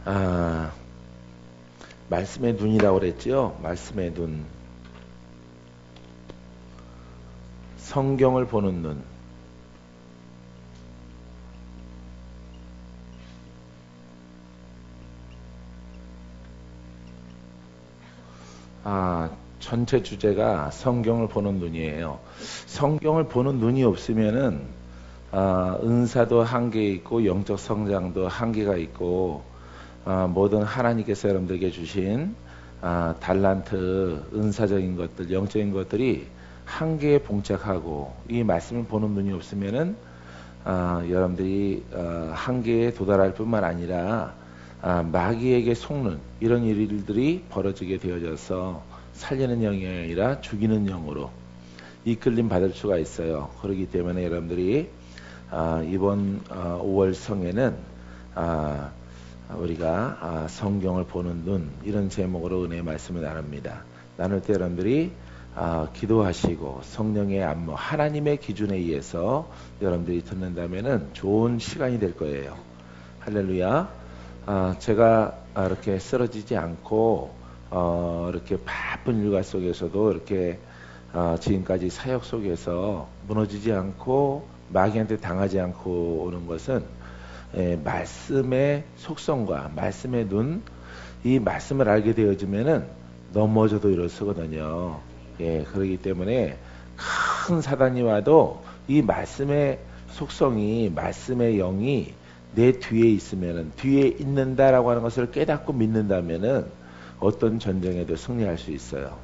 아, 말씀의 눈이라고 그랬죠? 말씀의 눈. 성경을 보는 눈. 전체 주제가 성경을 보는 눈이에요. 성경을 보는 눈이 없으면은 은사도 한계 있고 영적 성장도 한계가 있고 모든 하나님께서 여러분들에게 주신 달란트, 은사적인 것들, 영적인 것들이 한계에 봉착하고 이 말씀을 보는 눈이 없으면은 여러분들이 한계에 도달할 뿐만 아니라 마귀에게 속는 이런 일들이 벌어지게 되어져서 살리는 영이 아니라 죽이는 영으로 이끌림 받을 수가 있어요. 그렇기 때문에 여러분들이 이번 5월 성에는 우리가 성경을 보는 눈 이런 제목으로 은혜의 말씀을 나눕니다. 나눌 때 여러분들이 기도하시고 성령의 안무 하나님의 기준에 의해서 여러분들이 듣는다면은 좋은 시간이 될 거예요. 할렐루야. 제가 이렇게 쓰러지지 않고 이렇게 바쁜 일과 속에서도 이렇게 지금까지 사역 속에서 무너지지 않고 마귀한테 당하지 않고 오는 것은 말씀의 속성과 말씀의 눈, 이 말씀을 알게 되어지면은 넘어져도 일어서거든요. 그렇기 때문에 큰 사단이 와도 이 말씀의 속성이, 말씀의 영이 내 뒤에 있으면은, 뒤에 있는다라고 하는 것을 깨닫고 믿는다면은 어떤 전쟁에도 승리할 수 있어요.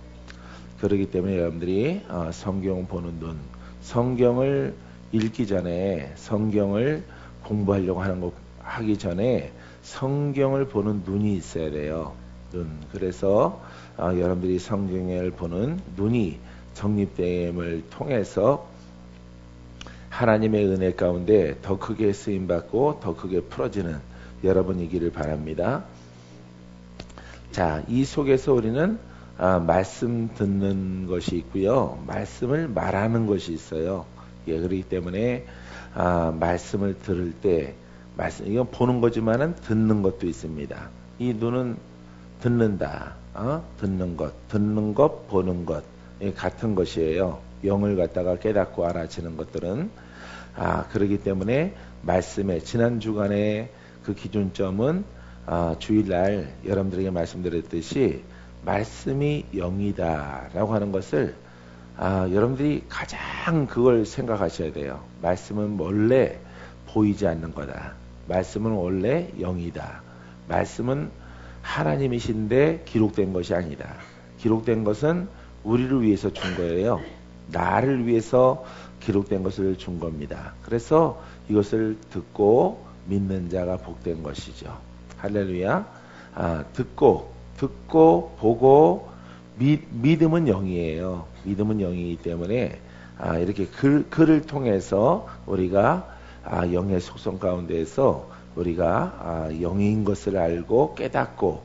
그렇기 때문에 여러분들이 성경 보는 눈, 성경을 읽기 전에, 성경을 공부하려고 하기 전에 성경을 보는 눈이 있어야 돼요. 눈. 그래서 여러분들이 성경을 보는 눈이 정립됨을 통해서 하나님의 은혜 가운데 더 크게 쓰임받고 더 크게 풀어지는 여러분이기를 바랍니다. 자, 이 속에서 우리는 말씀 듣는 것이 있고요. 말씀을 말하는 것이 있어요. 그렇기 때문에 말씀을 들을 때 이건 보는 거지만은 듣는 것도 있습니다. 이 눈은 듣는다. 듣는 것, 보는 것 같은 것이에요. 영을 갖다가 깨닫고 알아채는 것들은 그렇기 때문에 말씀의 지난 주간의 그 기준점은 주일날 여러분들에게 말씀드렸듯이 말씀이 영이다라고 하는 것을 여러분들이 가장 그걸 생각하셔야 돼요. 말씀은 원래 보이지 않는 거다. 말씀은 원래 영이다. 말씀은 하나님이신데 기록된 것이 아니다. 기록된 것은 우리를 위해서 준 거예요. 나를 위해서 기록된 것을 준 겁니다. 그래서 이것을 듣고 믿는 자가 복된 것이죠. 할렐루야. 듣고 보고 믿음은 영이에요. 믿음은 영이기 때문에 이렇게 글을 통해서 우리가 영의 속성 가운데에서 우리가 영인 것을 알고 깨닫고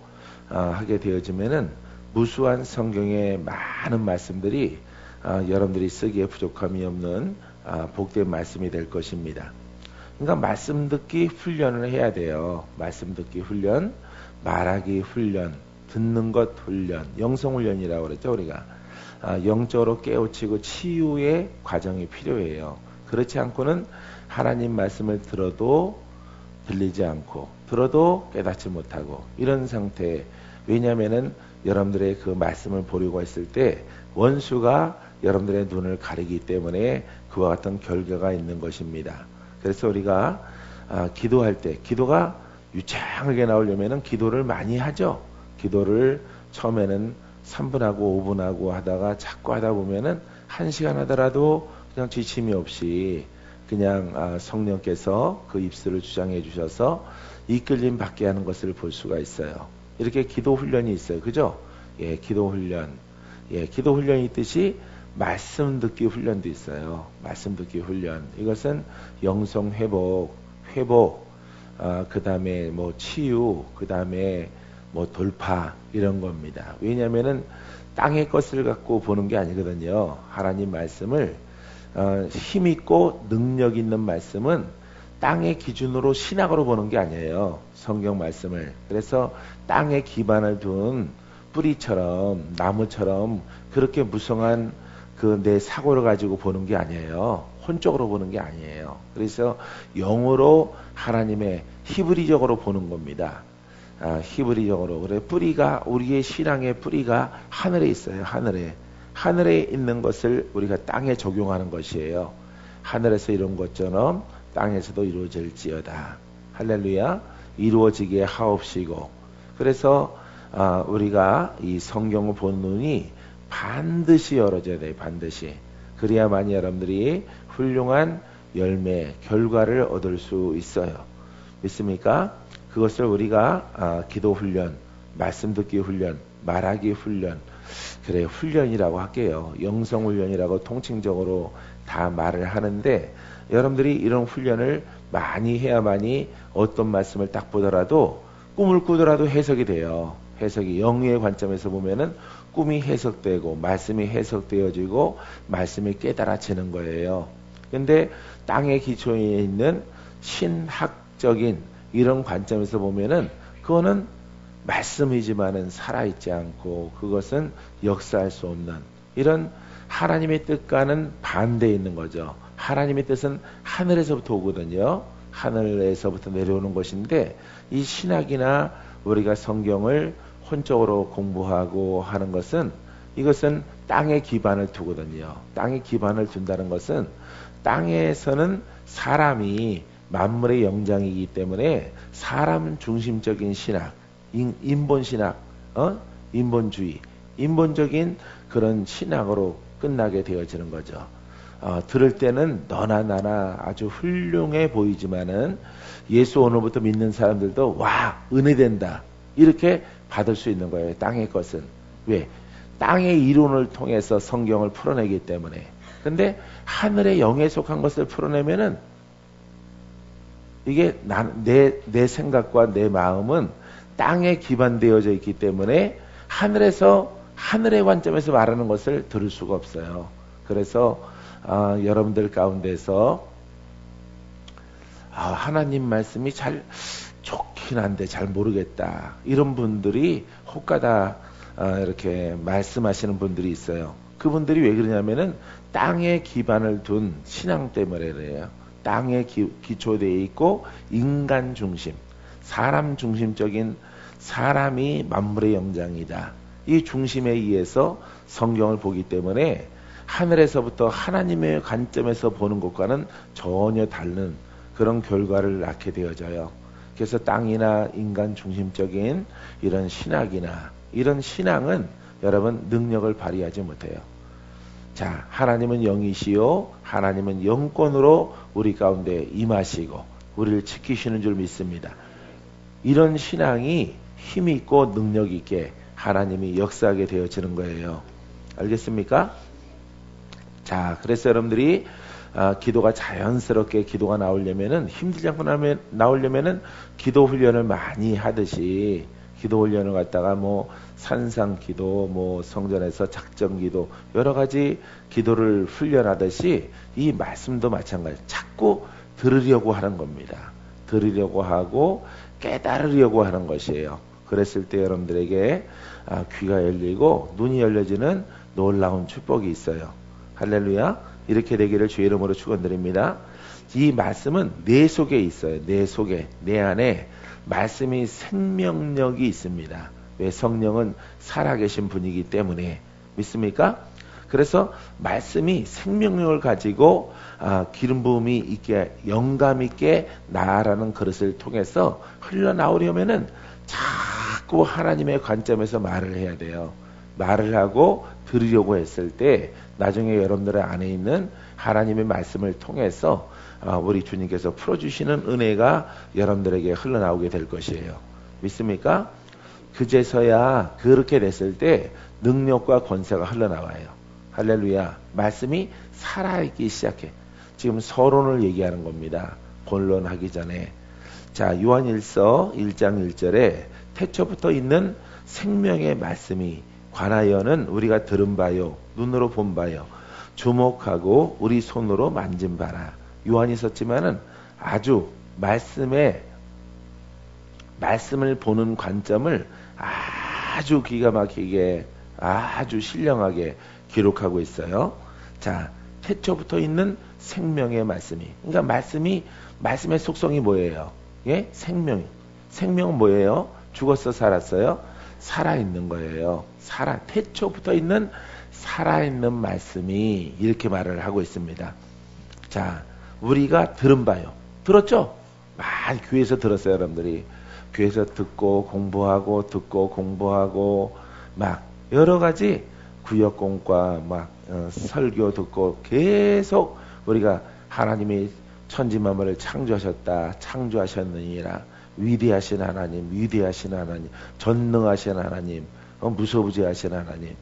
하게 되어지면은 무수한 성경의 많은 말씀들이 여러분들이 쓰기에 부족함이 없는 복된 말씀이 될 것입니다. 그러니까 말씀 듣기 훈련을 해야 돼요. 말씀 듣기 훈련, 말하기 훈련, 듣는 것 훈련, 영성 훈련이라고 그랬죠. 우리가 영적으로 깨우치고 치유의 과정이 필요해요. 그렇지 않고는 하나님 말씀을 들어도 들리지 않고 들어도 깨닫지 못하고 이런 상태. 왜냐하면은 여러분들의 그 말씀을 보려고 했을 때 원수가 여러분들의 눈을 가리기 때문에 그와 같은 결과가 있는 것입니다. 그래서 우리가 기도할 때 기도가 유창하게 나오려면은 기도를 많이 하죠. 기도를 처음에는 3분하고 5분하고 하다가 자꾸 하다 보면은 1시간 하더라도 그냥 지침이 없이 그냥 성령께서 그 입술을 주장해 주셔서 이끌림 받게 하는 것을 볼 수가 있어요. 이렇게 기도 훈련이 있어요. 그죠? 기도 훈련. 기도 훈련이 있듯이 말씀 듣기 훈련도 있어요. 말씀 듣기 훈련. 이것은 영성 회복, 그 다음에 뭐 치유, 그 다음에 뭐 돌파 이런 겁니다. 왜냐하면은 땅의 것을 갖고 보는 게 아니거든요. 하나님 말씀을 힘있고 능력 있는 말씀은 땅의 기준으로 신학으로 보는 게 아니에요. 성경 말씀을. 그래서 땅에 기반을 둔 뿌리처럼 나무처럼 그렇게 무성한 그 내 사고를 가지고 보는 게 아니에요. 혼적으로 보는 게 아니에요. 그래서 영으로 하나님의 히브리적으로 보는 겁니다. 히브리적으로. 그래 뿌리가 우리의 신앙의 뿌리가 하늘에 있어요. 하늘에 있는 것을 우리가 땅에 적용하는 것이에요. 하늘에서 이룬 것처럼 땅에서도 이루어질지어다. 할렐루야. 이루어지게 하옵시고. 그래서 우리가 이 성경을 본 눈이 반드시 열어져야 돼요. 반드시. 그래야만 여러분들이 훌륭한 열매, 결과를 얻을 수 있어요. 믿습니까? 그것을 우리가 기도 훈련, 말씀 듣기 훈련, 말하기 훈련, 그래 훈련이라고 할게요. 영성 훈련이라고 통칭적으로 다 말을 하는데 여러분들이 이런 훈련을 많이 해야만이 어떤 말씀을 딱 보더라도 꿈을 꾸더라도 해석이 돼요. 해석이 영의 관점에서 보면은 꿈이 해석되고 말씀이 해석되어지고 말씀이 깨달아지는 거예요. 근데 땅의 기초에 있는 신학적인 이런 관점에서 보면은 그거는 말씀이지만은 살아있지 않고 그것은 역사할 수 없는 이런 하나님의 뜻과는 반대에 있는 거죠. 하나님의 뜻은 하늘에서부터 오거든요. 하늘에서부터 내려오는 것인데 이 신학이나 우리가 성경을 혼적으로 공부하고 하는 것은 이것은 땅에 기반을 두거든요. 땅에 기반을 둔다는 것은 땅에서는 사람이 만물의 영장이기 때문에 사람 중심적인 신학, 인본신학, 인본주의, 인본적인 그런 신학으로 끝나게 되어지는 거죠. 들을 때는 너나 나나 아주 훌륭해 보이지만은 예수 오늘부터 믿는 사람들도 와 은혜된다 이렇게 받을 수 있는 거예요. 땅의 것은. 왜? 땅의 이론을 통해서 성경을 풀어내기 때문에. 근데 하늘의 영에 속한 것을 풀어내면은 이게 내 생각과 내 마음은 땅에 기반되어져 있기 때문에 하늘에서 하늘의 관점에서 말하는 것을 들을 수가 없어요. 그래서 여러분들 가운데서 하나님 말씀이 잘 좋긴 한데 잘 모르겠다 이런 분들이 혹가다 이렇게 말씀하시는 분들이 있어요. 그분들이 왜 그러냐면은 땅에 기반을 둔 신앙 때문에 그래요. 땅에 기초되어 있고 인간 중심, 사람 중심적인 사람이 만물의 영장이다. 이 중심에 의해서 성경을 보기 때문에 하늘에서부터 하나님의 관점에서 보는 것과는 전혀 다른 그런 결과를 낳게 되어져요. 그래서 땅이나 인간 중심적인 이런 신학이나 이런 신앙은 여러분 능력을 발휘하지 못해요. 자, 하나님은 영이시요 하나님은 영권으로 우리 가운데 임하시고 우리를 지키시는 줄 믿습니다. 이런 신앙이 힘 있고 능력 있게 하나님이 역사하게 되어지는 거예요. 알겠습니까? 자, 그래서 여러분들이 기도가 자연스럽게 기도가 나오려면은 힘들지 않고 나오려면은 기도 훈련을 많이 하듯이 기도 훈련을 갖다가 뭐 산상 기도, 뭐 성전에서 작정 기도 여러 가지 기도를 훈련하듯이 이 말씀도 마찬가지. 자꾸 들으려고 하는 겁니다. 들으려고 하고 깨달으려고 하는 것이에요. 그랬을 때 여러분들에게 귀가 열리고 눈이 열려지는 놀라운 축복이 있어요. 할렐루야. 이렇게 되기를 주의 이름으로 축원드립니다. 이 말씀은 내 속에 있어요. 내 속에, 내 안에 말씀이 생명력이 있습니다. 왜? 성령은 살아계신 분이기 때문에. 믿습니까? 그래서 말씀이 생명력을 가지고 기름 부음이 있게 영감 있게 나라는 그릇을 통해서 흘러나오려면은 자꾸 하나님의 관점에서 말을 해야 돼요. 말을 하고 들으려고 했을 때 나중에 여러분들 안에 있는 하나님의 말씀을 통해서 우리 주님께서 풀어주시는 은혜가 여러분들에게 흘러나오게 될 것이에요. 믿습니까? 그제서야 그렇게 됐을 때 능력과 권세가 흘러나와요. 할렐루야. 말씀이 살아있기 시작해. 지금 서론을 얘기하는 겁니다. 본론하기 전에. 자, 요한일서 1장 1절에 태초부터 있는 생명의 말씀이 관하여는 우리가 들은 바요, 눈으로 본 바요, 주목하고 우리 손으로 만진 바라. 요한이 썼지만은 아주 말씀을 보는 관점을 아주 기가 막히게 아주 신령하게 기록하고 있어요. 자, 태초부터 있는 생명의 말씀이. 그러니까 말씀의 속성이 뭐예요? 예? 생명은 뭐예요? 죽었어, 살았어요? 살아있는 거예요. 태초부터 있는 살아있는 말씀이 이렇게 말을 하고 있습니다. 자, 우리가 들은 바요. 들었죠? 많이 교회에서 들었어요, 여러분들이. 교회에서 듣고 공부하고 막 여러 가지 구역공과 막 설교 듣고 계속 우리가 하나님이 천지만물을 창조하셨느니라. 위대하신 하나님, 전능하신 하나님, 무소부지하신 하나님,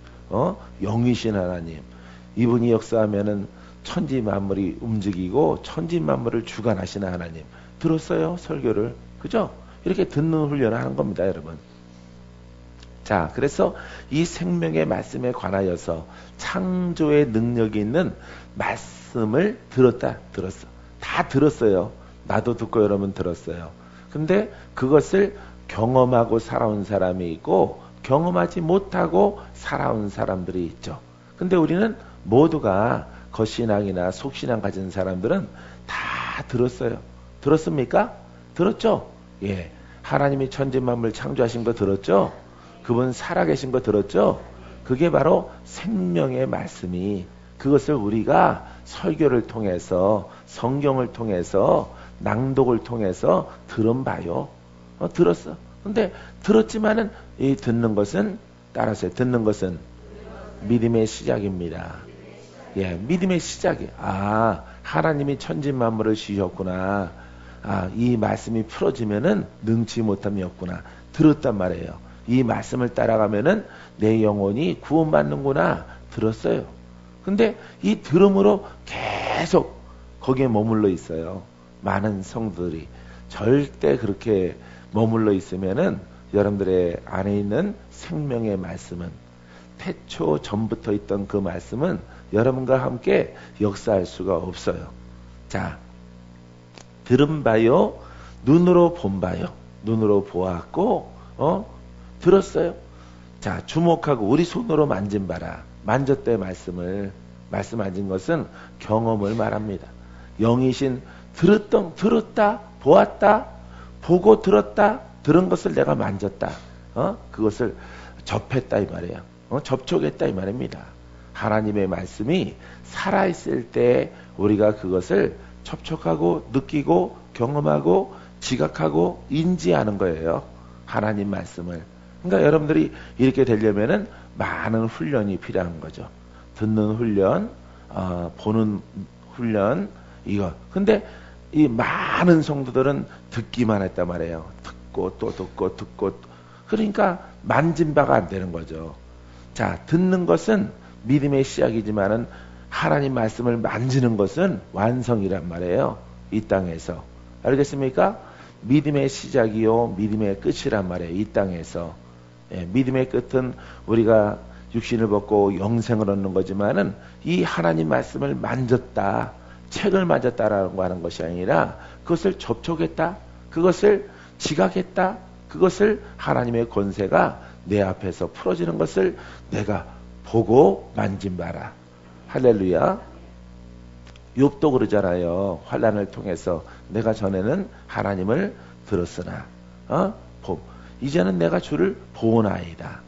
영이신 하나님. 이분이 역사하면은 천지만물이 움직이고 천지만물을 주관하시는 하나님. 들었어요? 설교를. 그죠? 이렇게 듣는 훈련을 하는 겁니다, 여러분. 자, 그래서 이 생명의 말씀에 관하여서 창조의 능력이 있는 말씀을 들었어. 다 들었어요. 나도 듣고 여러분 들었어요. 근데 그것을 경험하고 살아온 사람이 있고 경험하지 못하고 살아온 사람들이 있죠. 근데 우리는 모두가 겉신앙이나 속신앙 가진 사람들은 다 들었어요. 들었습니까? 들었죠? 예. 하나님이 천지만물 창조하신 거 들었죠? 그분 살아계신 거 들었죠? 그게 바로 생명의 말씀이, 그것을 우리가 설교를 통해서, 성경을 통해서, 낭독을 통해서 들은 바요. 들었어. 근데 들었지만은 이 듣는 것은, 따라서 듣는 것은 믿음의 시작입니다. 예, 믿음의 시작이. 하나님이 천지만물을 지으셨구나. 이 말씀이 풀어지면은 능치 못함이 없구나. 들었단 말이에요. 이 말씀을 따라가면은 내 영혼이 구원받는구나. 들었어요. 근데 이 들음으로 계속 거기에 머물러 있어요. 많은 성도들이. 절대 그렇게 머물러 있으면은 여러분들의 안에 있는 생명의 말씀은, 태초 전부터 있던 그 말씀은 여러분과 함께 역사할 수가 없어요. 자, 들은 바요, 눈으로 본 바요. 눈으로 보았고, 들었어요. 자, 주목하고 우리 손으로 만진 바라. 만졌대 말씀을. 말씀 만진 것은 경험을 말합니다. 영이신 들었다, 보았다, 보고 들었다, 들은 것을 내가 만졌다. 그것을 접했다 이 말이에요. 접촉했다 이 말입니다. 하나님의 말씀이 살아있을 때 우리가 그것을 접촉하고 느끼고 경험하고 지각하고 인지하는 거예요. 하나님 말씀을. 그러니까 여러분들이 이렇게 되려면은 많은 훈련이 필요한 거죠. 듣는 훈련, 보는 훈련, 이거. 근데 이 많은 성도들은 듣기만 했단 말이에요. 듣고 또 듣고. 그러니까 만진 바가 안 되는 거죠. 자, 듣는 것은 믿음의 시작이지만은 하나님 말씀을 만지는 것은 완성이란 말이에요. 이 땅에서. 알겠습니까? 믿음의 시작이요, 믿음의 끝이란 말이에요. 이 땅에서. 예, 믿음의 끝은 우리가 육신을 벗고 영생을 얻는 거지만은 이 하나님 말씀을 만졌다, 책을 만졌다라고 하는 것이 아니라 그것을 접촉했다, 그것을 지각했다, 그것을 하나님의 권세가 내 앞에서 풀어지는 것을 내가 보고 만진 바라. 할렐루야. 욥도 그러잖아요. 환난을 통해서 내가 전에는 하나님을 들었으나 이제는 내가 주를 보나이다.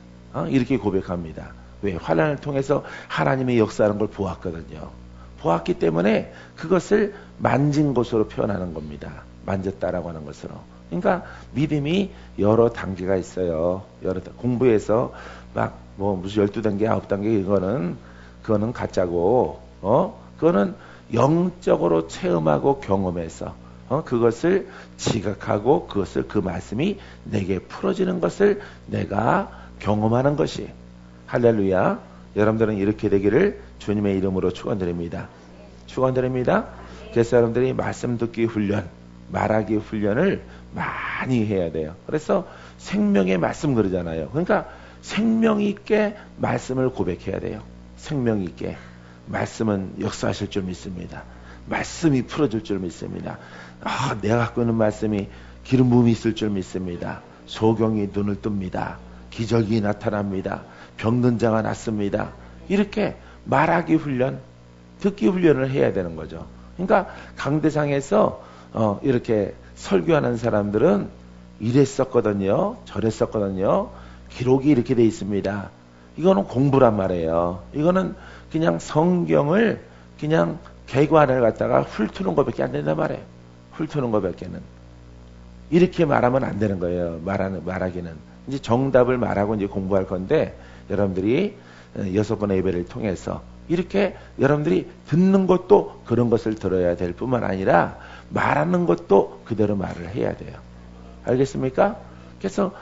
이렇게 고백합니다. 왜? 환난을 통해서 하나님의 역사하는 걸 보았거든요. 보았기 때문에 그것을 만진 것으로 표현하는 겁니다. 만졌다라고 하는 것으로. 그러니까 믿음이 여러 단계가 있어요. 공부해서 막 무슨 12단계, 9단계 그거는 가짜고, 그거는 영적으로 체험하고 경험해서, 그것을 지각하고 그것을 그 말씀이 내게 풀어지는 것을 내가 경험하는 것이. 할렐루야. 여러분들은 이렇게 되기를 주님의 이름으로 축원드립니다. 축원드립니다. 그래서 여러분들이 말씀 듣기 훈련, 말하기 훈련을 많이 해야 돼요. 그래서 생명의 말씀 그러잖아요. 그러니까 생명 있게 말씀을 고백해야 돼요. 생명 있게. 말씀은 역사하실 줄 믿습니다. 말씀이 풀어줄 줄 믿습니다. 내가 갖고 있는 말씀이 기름 부음이 있을 줄 믿습니다. 소경이 눈을 뜹니다. 기적이 나타납니다. 병든 자가 낫습니다. 이렇게 말하기 훈련, 듣기 훈련을 해야 되는 거죠. 그러니까 강대상에서 이렇게 설교하는 사람들은 이랬었거든요. 저랬었거든요. 기록이 이렇게 돼 있습니다. 이거는 공부란 말이에요. 이거는 그냥 성경을 그냥 개관을 갖다가 훑는 것밖에 안 된단 말이에요. 훑는 것밖에는. 이렇게 말하면 안 되는 거예요. 말하기는. 이제 정답을 말하고 이제 공부할 건데, 여러분들이 6번의 예배를 통해서 이렇게 여러분들이 듣는 것도 그런 것을 들어야 될 뿐만 아니라 말하는 것도 그대로 말을 해야 돼요. 알겠습니까? 그래서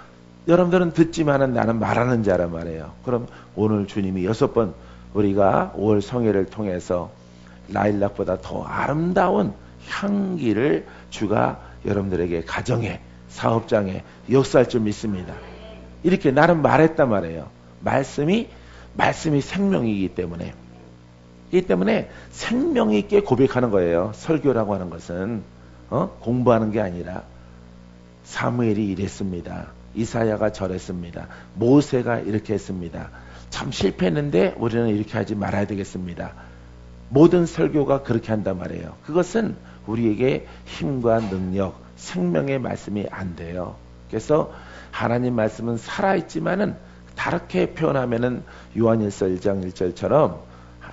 여러분들은 듣지만은 나는 말하는 자란 말이에요. 그럼 오늘 주님이 6번 우리가 5월 성회를 통해서 라일락보다 더 아름다운 향기를 주가 여러분들에게 가정에, 사업장에 역사할 줄 믿습니다. 이렇게 나는 말했단 말이에요. 말씀이 생명이기 때문에. 이기 때문에 생명 있게 고백하는 거예요. 설교라고 하는 것은 공부하는 게 아니라 사무엘이 이랬습니다. 이사야가 저랬습니다. 모세가 이렇게 했습니다. 참 실패했는데 우리는 이렇게 하지 말아야 되겠습니다. 모든 설교가 그렇게 한단 말이에요. 그것은 우리에게 힘과 능력, 생명의 말씀이 안 돼요. 그래서 하나님 말씀은 살아있지만은 다르게 표현하면은 요한일서 1장 1절처럼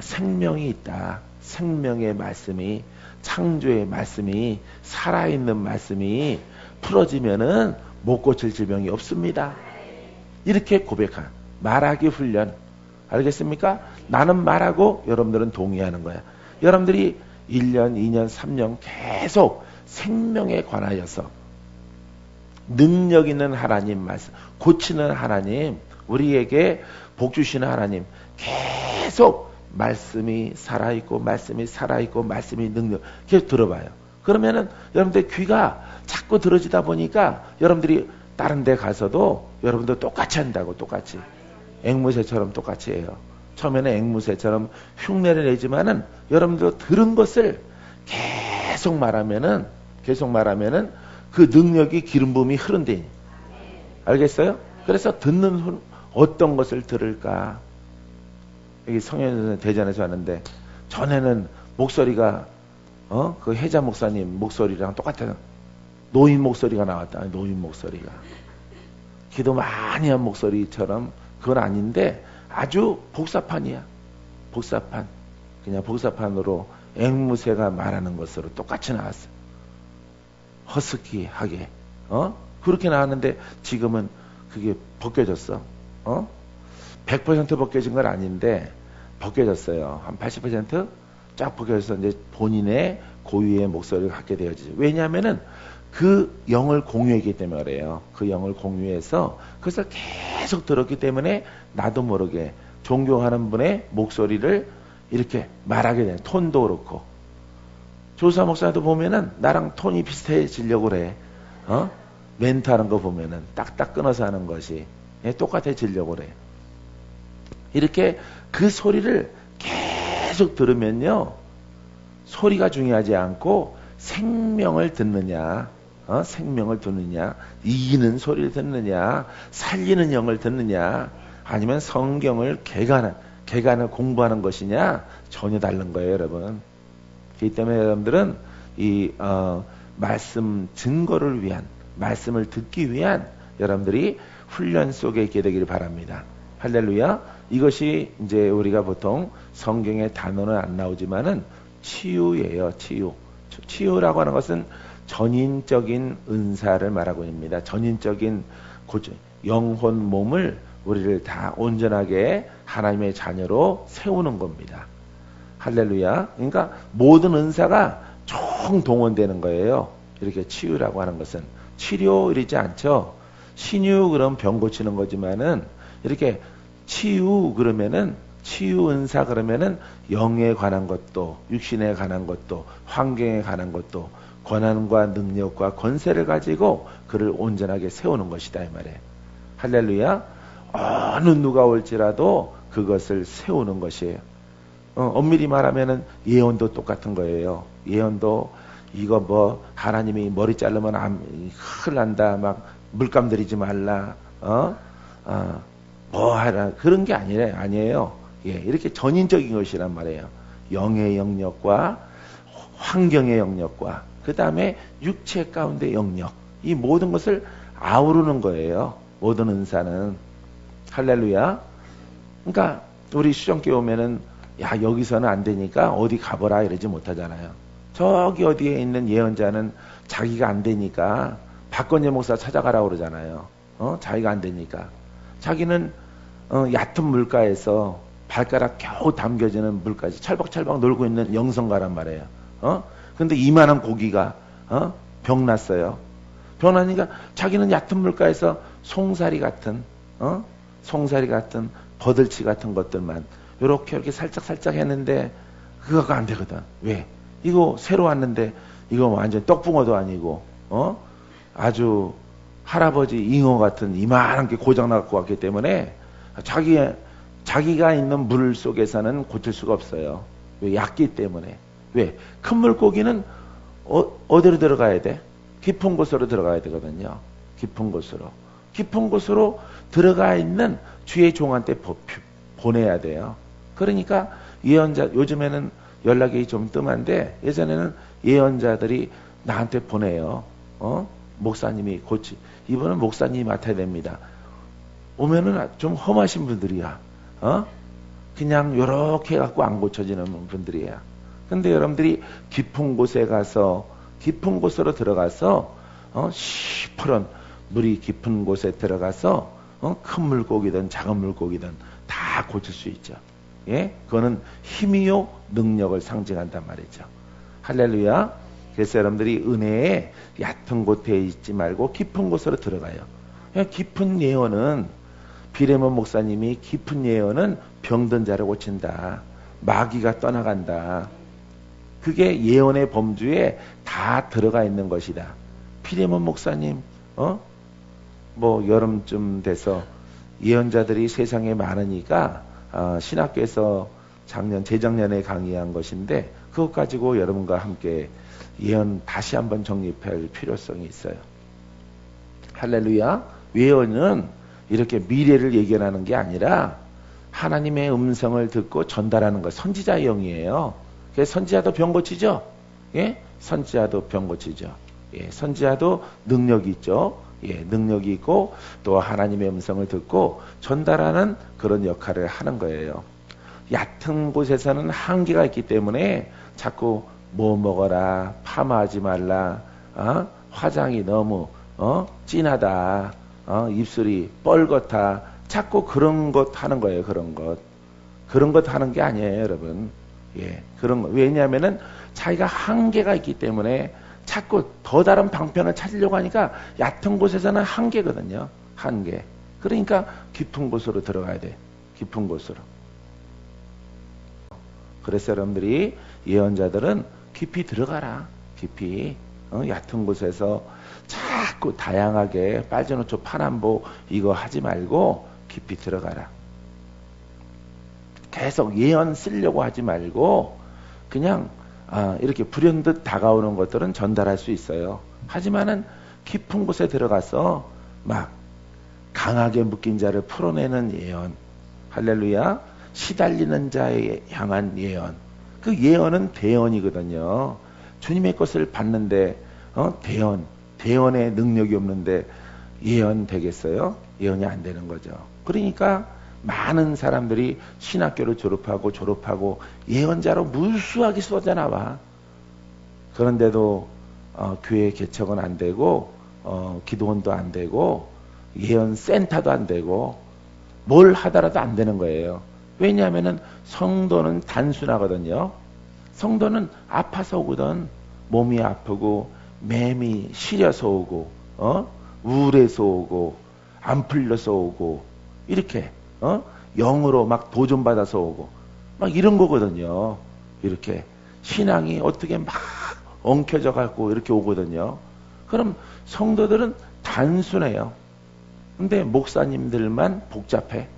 생명이 있다. 생명의 말씀이, 창조의 말씀이, 살아있는 말씀이 풀어지면은 못 고칠 질병이 없습니다. 이렇게 고백한 말하기 훈련. 알겠습니까? 나는 말하고 여러분들은 동의하는 거야. 여러분들이 1년, 2년, 3년 계속 생명에 관하여서 능력 있는 하나님 말씀, 고치는 하나님, 우리에게 복 주시는 하나님, 계속 말씀이 살아있고 말씀이 살아있고 말씀이 능력 계속 들어봐요. 그러면은 여러분들 귀가 자꾸 들어지다 보니까 여러분들이 다른 데 가서도 여러분들 똑같이 한다고. 똑같이 앵무새처럼 똑같이 해요. 처음에는 앵무새처럼 흉내를 내지만은 여러분들 들은 것을 계속 말하면은 그 능력이 기름 부음이 흐른대. 알겠어요? 그래서 듣는 어떤 것을 들을까? 여기 성현선 대전에서 왔는데 전에는 목소리가 그 혜자 목사님 목소리랑 똑같아요. 노인 목소리가 나왔다. 노인 목소리가. 기도 많이 한 목소리처럼 그건 아닌데 아주 복사판이야. 복사판. 그냥 복사판으로 앵무새가 말하는 것으로 똑같이 나왔어. 허스키하게. 그렇게 나왔는데 지금은 그게 벗겨졌어. 100% 벗겨진 건 아닌데 벗겨졌어요. 한 80% 쫙 벗겨져서 이제 본인의 고유의 목소리를 갖게 되어지죠. 왜냐하면은 그 영을 공유했기 때문에 그래요. 그 영을 공유해서 그것을 계속 들었기 때문에 나도 모르게 존경하는 분의 목소리를 이렇게 말하게 되는 톤도 그렇고. 조사 목사도 보면은 나랑 톤이 비슷해지려고 그래. 멘트하는 거 보면은 딱딱 끊어서 하는 것이 똑같아지려고 그래. 이렇게 그 소리를 계속 들으면요, 소리가 중요하지 않고 생명을 듣느냐, 생명을 듣느냐, 이기는 소리를 듣느냐, 살리는 영을 듣느냐, 아니면 성경을 개간을 공부하는 것이냐, 전혀 다른 거예요, 여러분. 그렇기 때문에 여러분들은 이 말씀 증거를 위한, 말씀을 듣기 위한 여러분들이 훈련 속에 있게 되기를 바랍니다. 할렐루야. 이것이 이제 우리가 보통 성경의 단어는 안 나오지만은 치유예요. 치유. 치유라고 하는 것은 전인적인 은사를 말하고 있습니다. 전인적인 영혼 몸을 우리를 다 온전하게 하나님의 자녀로 세우는 겁니다. 할렐루야. 그러니까 모든 은사가 총동원되는 거예요. 이렇게 치유라고 하는 것은 치료 이러지 않죠. 신유 그럼 병 고치는 거지만은 이렇게 치유 그러면은 치유 은사 그러면은 영에 관한 것도 육신에 관한 것도 환경에 관한 것도 권한과 능력과 권세를 가지고 그를 온전하게 세우는 것이다 이 말이에요. 할렐루야. 어느 누가 올지라도 그것을 세우는 것이에요. 엄밀히 말하면은 예언도 똑같은 거예요. 예언도 이거 뭐 하나님이 머리 자르면 큰일 난다. 막 물감 들이지 말라. 뭐 하라. 그런 게 아니에요. 예, 이렇게 전인적인 것이란 말이에요. 영의 영역과 환경의 영역과 그 다음에 육체 가운데 영역. 이 모든 것을 아우르는 거예요. 모든 은사는. 할렐루야. 그러니까 우리 수정교회 오면은 야 여기서는 안 되니까 어디 가보라 이러지 못하잖아요. 저기 어디에 있는 예언자는 자기가 안 되니까 박건재 목사 찾아가라고 그러잖아요. 자기가 안 되니까. 자기는 얕은 물가에서 발가락 겨우 담겨지는 물까지 철벅철벅 놀고 있는 영성가란 말이에요. 근데 이만한 고기가 병났어요. 병나니까 자기는 얕은 물가에서 송사리 같은 버들치 같은 것들만 이렇게 살짝 했는데 그거가 안 되거든. 왜? 이거 새로 왔는데 이거 완전 떡붕어도 아니고 아주 할아버지 잉어 같은 이만한 게 고장나갖고 왔기 때문에 자기가 있는 물 속에서는 고칠 수가 없어요. 왜? 얕기 때문에. 왜? 큰 물고기는 어디로 들어가야 돼? 깊은 곳으로 들어가야 되거든요. 깊은 곳으로 들어가 있는 주의 종한테 보내야 돼요. 그러니까 예언자, 요즘에는 연락이 좀 뜸한데 예전에는 예언자들이 나한테 보내요. 목사님이 이번은 목사님이 맡아야 됩니다. 오면은 좀 험하신 분들이야. 그냥 요렇게 해갖고 안 고쳐지는 분들이에요. 근데 여러분들이 깊은 곳으로 들어가서 시퍼런 물이 깊은 곳에 들어가서 큰 물고기든 작은 물고기든 다 고칠 수 있죠. 예? 그거는 힘이요 능력을 상징한단 말이죠. 할렐루야. 그래서 여러분들이 은혜에 얕은 곳에 있지 말고 깊은 곳으로 들어가요. 깊은 예언은 비레몬 목사님이 깊은 예언은 병든 자를 고친다. 마귀가 떠나간다. 그게 예언의 범주에 다 들어가 있는 것이다. 비레몬 목사님 뭐 여름쯤 돼서 예언자들이 세상에 많으니까 신학교에서 재작년에 강의한 것인데 그것 가지고 여러분과 함께 예언 다시 한번 정립할 필요성이 있어요. 할렐루야. 예언은 이렇게 미래를 예견하는 게 아니라 하나님의 음성을 듣고 전달하는 것. 선지자의 영이에요. 그래서 선지자도 병 고치죠. 예? 선지자도 병 고치죠. 예, 선지자도 능력이 있죠. 예, 능력이 있고 또 하나님의 음성을 듣고 전달하는 그런 역할을 하는 거예요. 얕은 곳에서는 한계가 있기 때문에 자꾸 뭐 먹어라, 파마하지 말라, 화장이 너무 진하다, 입술이 뻘겋다, 자꾸 그런 것 하는 거예요. 그런 것 하는 게 아니에요, 여러분. 예, 그런 거. 왜냐하면은 자기가 한계가 있기 때문에 자꾸 더 다른 방편을 찾으려고 하니까 얕은 곳에서는 한계거든요. 한계. 그러니까 깊은 곳으로 들어가야 돼. 깊은 곳으로. 그래서 여러분들이 예언자들은 깊이 들어가라. 깊이. 얕은 곳에서 자꾸 다양하게 빨주노초 파남보 이거 하지 말고 깊이 들어가라. 계속 예언 쓰려고 하지 말고 그냥 이렇게 불현듯 다가오는 것들은 전달할 수 있어요. 하지만은 깊은 곳에 들어가서 막 강하게 묶인 자를 풀어내는 예언. 할렐루야. 시달리는 자에 향한 예언. 그 예언은 대언이거든요. 주님의 것을 받는데 대언의 능력이 없는데 예언 되겠어요? 예언이 안 되는 거죠. 그러니까 많은 사람들이 신학교를 졸업하고 예언자로 무수하게 쏟아 나와. 그런데도 교회 개척은 안 되고 기도원도 안 되고 예언 센터도 안 되고 뭘 하더라도 안 되는 거예요. 왜냐하면은 성도는 단순하거든요. 성도는 아파서 오거든. 몸이 아프고 맴이 시려서 오고 우울해서 오고 안 풀려서 오고 이렇게 영으로 막 도전받아서 오고 막 이런 거거든요. 이렇게 신앙이 어떻게 막 엉켜져 갖고 이렇게 오거든요. 그럼 성도들은 단순해요. 근데 목사님들만 복잡해.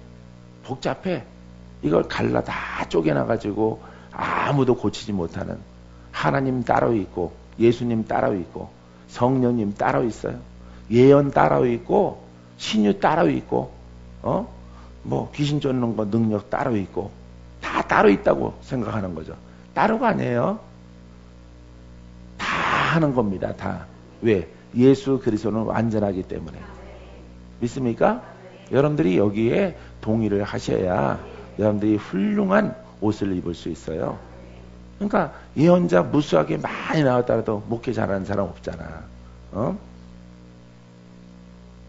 이걸 갈라 다 쪼개놔가지고 아무도 고치지 못하는 하나님 따로 있고 예수님 따로 있고 성령님 따로 있어요. 예언 따로 있고 신유 따로 있고 뭐 귀신 쫓는 거 능력 따로 있고 다 따로 있다고 생각하는 거죠. 따로가 아니에요. 다 하는 겁니다. 다. 왜? 예수 그리스도는 완전하기 때문에. 믿습니까? 여러분들이 여기에 동의를 하셔야 여러분들이 훌륭한 옷을 입을 수 있어요. 그러니까 예언자 무수하게 많이 나왔다라도 목회 잘하는 사람 없잖아.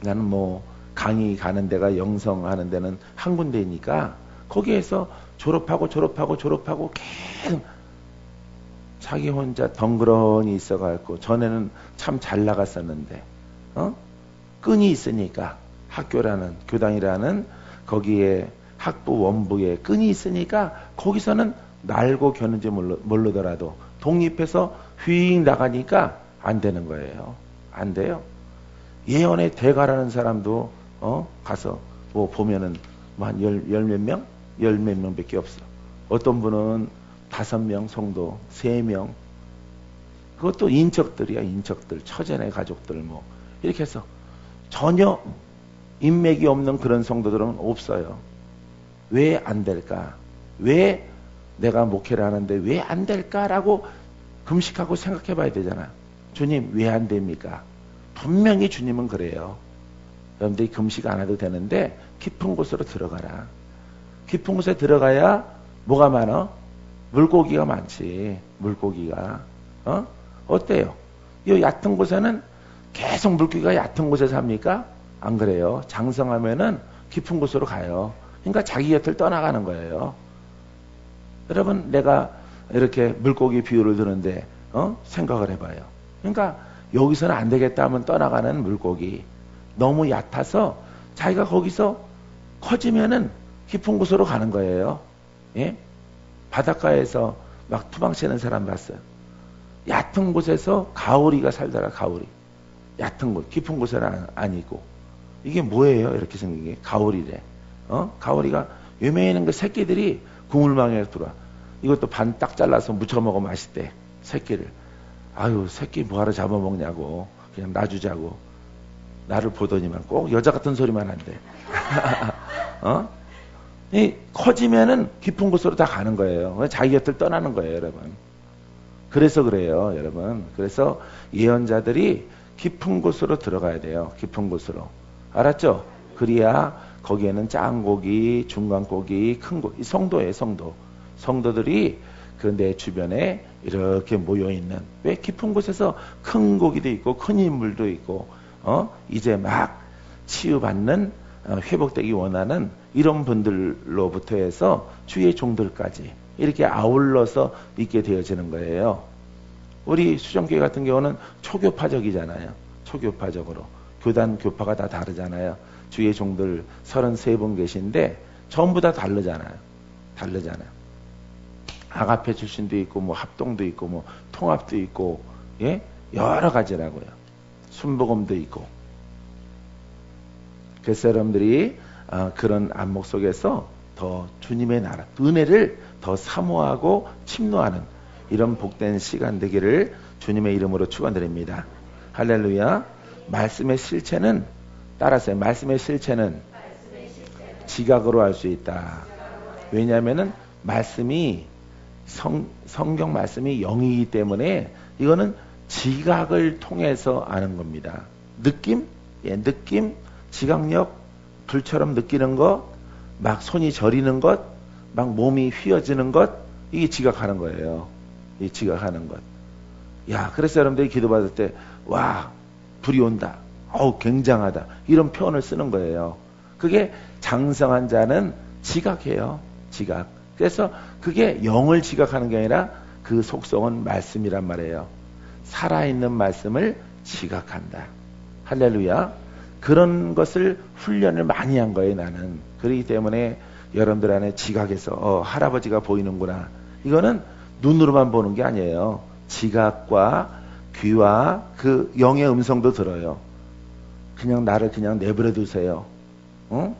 나는 뭐 강의 가는 데가 영성하는 데는 한 군데이니까 거기에서 졸업하고 계속 자기 혼자 덩그러니 있어갖고 전에는 참 잘 나갔었는데 끈이 있으니까 학교라는 교당이라는 거기에 학부 원부에 끈이 있으니까 거기서는 날고 겨는지 모르더라도 독립해서 휙 나가니까 안 되는 거예요. 안 돼요. 예언의 대가라는 사람도 가서 뭐 보면은 뭐 한 열 몇 명? 열 몇 명밖에 없어. 어떤 분은 5명 성도, 3명. 그것도 인척들이야, 인척들. 처제네 가족들 뭐. 이렇게 해서 전혀 인맥이 없는 그런 성도들은 없어요. 왜 안 될까? 왜 내가 목회를 하는데 왜 안 될까라고 금식하고 생각해 봐야 되잖아. 주님, 왜 안 됩니까? 분명히 주님은 그래요. 여러분들이 금식 안 해도 되는데 깊은 곳으로 들어가라. 깊은 곳에 들어가야 뭐가 많아? 물고기가 많지. 물고기가. 어때요? 이 얕은 곳에는 계속 물고기가 얕은 곳에 삽니까? 안 그래요. 장성하면은 깊은 곳으로 가요. 그러니까 자기 곁을 떠나가는 거예요. 여러분, 내가 이렇게 물고기 비유를 드는데 생각을 해봐요. 그러니까 여기서는 안 되겠다 하면 떠나가는 물고기. 너무 얕아서 자기가 거기서 커지면은 깊은 곳으로 가는 거예요. 예? 바닷가에서 막 투방치는 사람 봤어요. 얕은 곳에서 가오리가 살더라. 가오리. 얕은 곳, 깊은 곳에는 아니고. 이게 뭐예요? 이렇게 생긴 게 가오리래. 가오리가 요매이는 그 새끼들이 그물망에 들어와. 이것도 반 딱 잘라서 무쳐 먹으면 맛있대. 새끼를. 아유, 새끼 뭐하러 잡아먹냐고. 그냥 놔주자고. 나를 보더니만 꼭 여자 같은 소리만 한대. 이 커지면은 깊은 곳으로 다 가는 거예요. 자기 곁을 떠나는 거예요, 여러분. 그래서 그래요, 여러분. 그래서 예언자들이 깊은 곳으로 들어가야 돼요. 깊은 곳으로. 알았죠? 그래야 거기에는 작은 고기, 중간 고기, 큰 고기, 성도예요, 성도. 성도들이 그 내 주변에 이렇게 모여있는, 왜 깊은 곳에서 큰 고기도 있고, 큰 인물도 있고, 이제 막 치유받는, 회복되기 원하는 이런 분들로부터 해서 주의 종들까지 이렇게 아울러서 있게 되어지는 거예요. 우리 수정교회 같은 경우는 초교파적이잖아요. 초교파적으로. 교단, 교파가 다 다르잖아요. 주의 종들 33분 계신데 전부 다 다르잖아요. 다르잖아요. 아가페 출신도 있고, 뭐 합동도 있고, 뭐 통합도 있고, 예? 여러 가지라고요. 순복음도 있고. 그래서 여러분들이 그런 안목 속에서 더 주님의 나라, 은혜를 더 사모하고 침노하는 이런 복된 시간 되기를 주님의 이름으로 축원드립니다. 할렐루야. 말씀의 실체는, 따라서요. 말씀의 실체는 지각으로 할 수 있다. 왜냐하면은 말씀이 성경 말씀이 영이기 때문에 이거는 지각을 통해서 아는 겁니다. 느낌? 예, 느낌, 지각력, 불처럼 느끼는 것, 막 손이 저리는 것, 막 몸이 휘어지는 것, 이게 지각하는 거예요. 이 지각하는 것. 야, 그래서 여러분들이 기도받을 때, 와, 불이 온다. 어우, 굉장하다. 이런 표현을 쓰는 거예요. 그게 장성한 자는 지각해요. 지각. 그래서 그게 영을 지각하는 게 아니라 그 속성은 말씀이란 말이에요. 살아있는 말씀을 지각한다. 할렐루야. 그런 것을 훈련을 많이 한 거예요, 나는. 그렇기 때문에 여러분들 안에 지각해서 할아버지가 보이는구나. 이거는 눈으로만 보는 게 아니에요. 지각과 귀와 그 영의 음성도 들어요. 그냥 나를 그냥 내버려 두세요.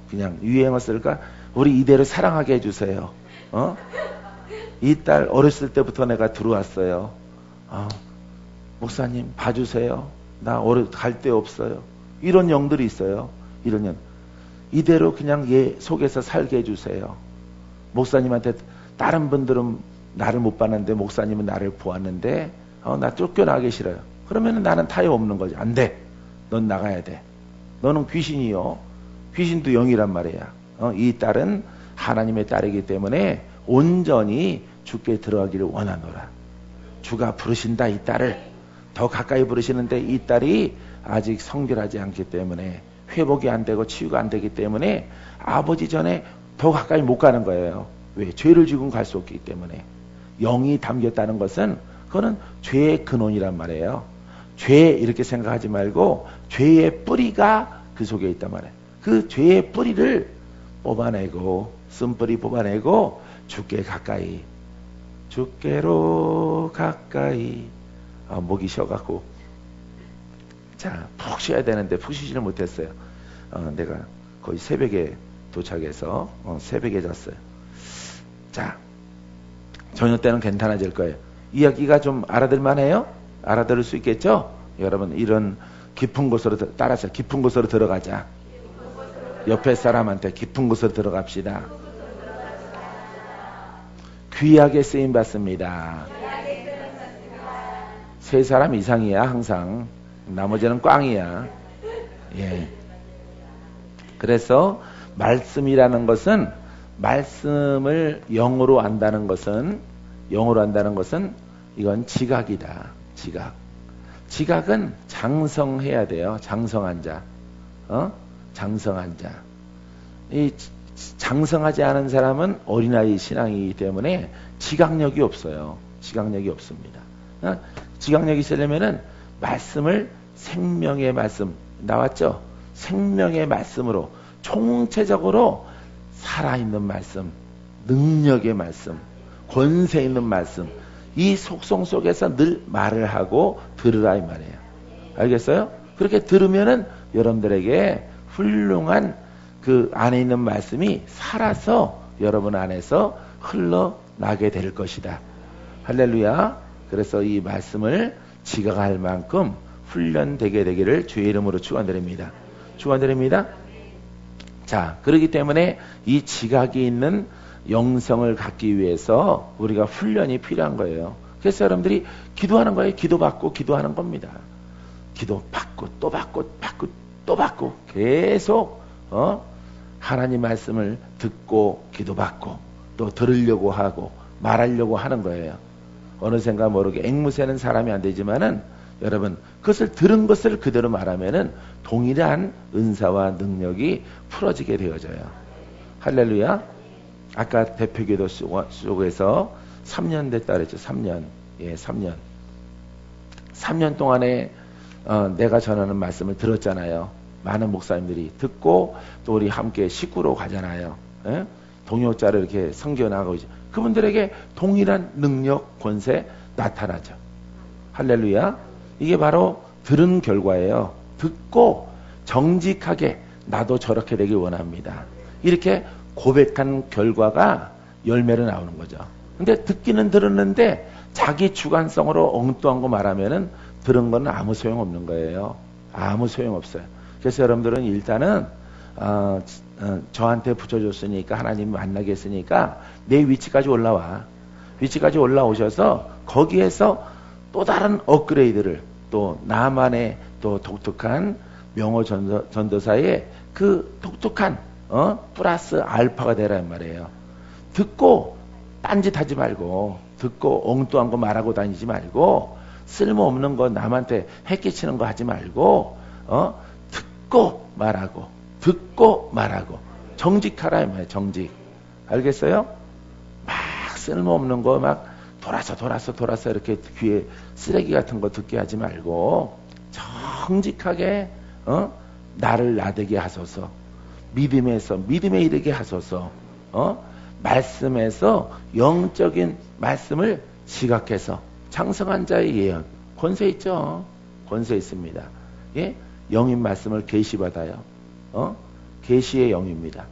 그냥 유행어 쓸까? 우리 이대로 사랑하게 해주세요. 이 딸 어렸을 때부터 내가 들어왔어요. 목사님 봐주세요. 나 갈 데 없어요. 이런 영들이 있어요. 이런 영. 이대로 그냥 얘 속에서 살게 해주세요. 목사님한테 다른 분들은 나를 못 봤는데 목사님은 나를 보았는데 나 쫓겨나기 싫어요. 그러면 나는 타협 없는 거지. 안 돼. 넌 나가야 돼. 너는 귀신이요. 귀신도 영이란 말이야. 이 딸은 하나님의 딸이기 때문에 온전히 주께 들어가기를 원하노라. 주가 부르신다 이 딸을. 더 가까이 부르시는데 이 딸이 아직 성결하지 않기 때문에 회복이 안 되고 치유가 안 되기 때문에 아버지 전에 더 가까이 못 가는 거예요. 왜? 죄를 지고 갈 수 없기 때문에. 영이 담겼다는 것은 그거는 죄의 근원이란 말이에요. 죄 이렇게 생각하지 말고 죄의 뿌리가 그 속에 있단 말이에요. 그 죄의 뿌리를 뽑아내고 쓴뿌리 뽑아내고 주께 가까이, 주께로 가까이. 목이 쉬어갖고 자, 푹 쉬어야 되는데 푹 쉬지를 못했어요. 내가 거의 새벽에 도착해서 새벽에 잤어요. 자, 저녁 때는 괜찮아질 거예요. 이야기가 좀 알아들만 해요? 알아들을 수 있겠죠? 여러분 이런 깊은 곳으로 따라서 깊은 곳으로 들어가자. 옆에 사람한테 깊은 곳으로 들어갑시다. 귀하게 쓰임 받습니다. 세 사람 이상이야 항상. 나머지는 꽝이야. 예. 그래서 말씀이라는 것은 말씀을 영으로 안다는 것은 이건 지각이다. 지각. 지각은 장성해야 돼요. 장성한 자. 장성한 자. 이 장성하지 않은 사람은 어린아이 신앙이기 때문에 지각력이 없어요. 지각력이 없습니다. 지각력이 있으려면은 말씀을 생명의 말씀 나왔죠? 생명의 말씀으로 총체적으로 살아있는 말씀, 능력의 말씀, 권세 있는 말씀, 이 속성 속에서 늘 말을 하고 들으라 이 말이에요. 알겠어요? 그렇게 들으면은 여러분들에게 훌륭한 그 안에 있는 말씀이 살아서 여러분 안에서 흘러나게 될 것이다. 할렐루야. 그래서 이 말씀을 지각할 만큼 훈련되게 되기를 주의 이름으로 축원드립니다. 축원드립니다. 자, 그렇기 때문에 이 지각이 있는 영성을 갖기 위해서 우리가 훈련이 필요한 거예요. 그래서 여러분들이 기도하는 거예요. 기도받고 기도하는 겁니다. 기도받고 또 받고 받고 또 받고 계속 하나님 말씀을 듣고 기도받고 또 들으려고 하고 말하려고 하는 거예요. 어느샌가 모르게 앵무새는 사람이 안 되지만은 여러분 그것을 들은 것을 그대로 말하면은 동일한 은사와 능력이 풀어지게 되어져요. 할렐루야. 아까 대표기도 속에서 3년 됐다 그랬죠. 3년. 예, 3년. 3년 동안에 내가 전하는 말씀을 들었잖아요. 많은 목사님들이 듣고 또 우리 함께 식구로 가잖아요. 예? 동역자를 이렇게 섬겨 나가고 있죠. 그분들에게 동일한 능력, 권세 나타나죠. 할렐루야. 이게 바로 들은 결과예요. 듣고 정직하게 나도 저렇게 되길 원합니다. 이렇게 고백한 결과가 열매로 나오는 거죠. 근데 듣기는 들었는데 자기 주관성으로 엉뚱한 거 말하면은 들은 거는 아무 소용 없는 거예요. 아무 소용 없어요. 그래서 여러분들은 일단은 저한테 붙여줬으니까 하나님 만나게 했으니까 내 위치까지 올라와. 위치까지 올라오셔서 거기에서 또 다른 업그레이드를 또 나만의 또 독특한 명호 전도사의 그 독특한 플러스 알파가 되라는 말이에요. 듣고 딴짓하지 말고 듣고 엉뚱한 거 말하고 다니지 말고 쓸모없는 거 남한테 해끼치는 거 하지 말고 듣고 말하고 듣고 말하고 정직하라 이 말이에요. 정직. 알겠어요? 막 쓸모없는 거 막 돌아서 이렇게 귀에 쓰레기 같은 거 듣게 하지 말고 정직하게 나를 나되게 하소서. 믿음에서 믿음에 이르게 하소서. 말씀에서 영적인 말씀을 지각해서 장성한 자의 예언. 권세 있죠? 권세 있습니다. 예? 영인 말씀을 계시받아요. 계시의 영입니다.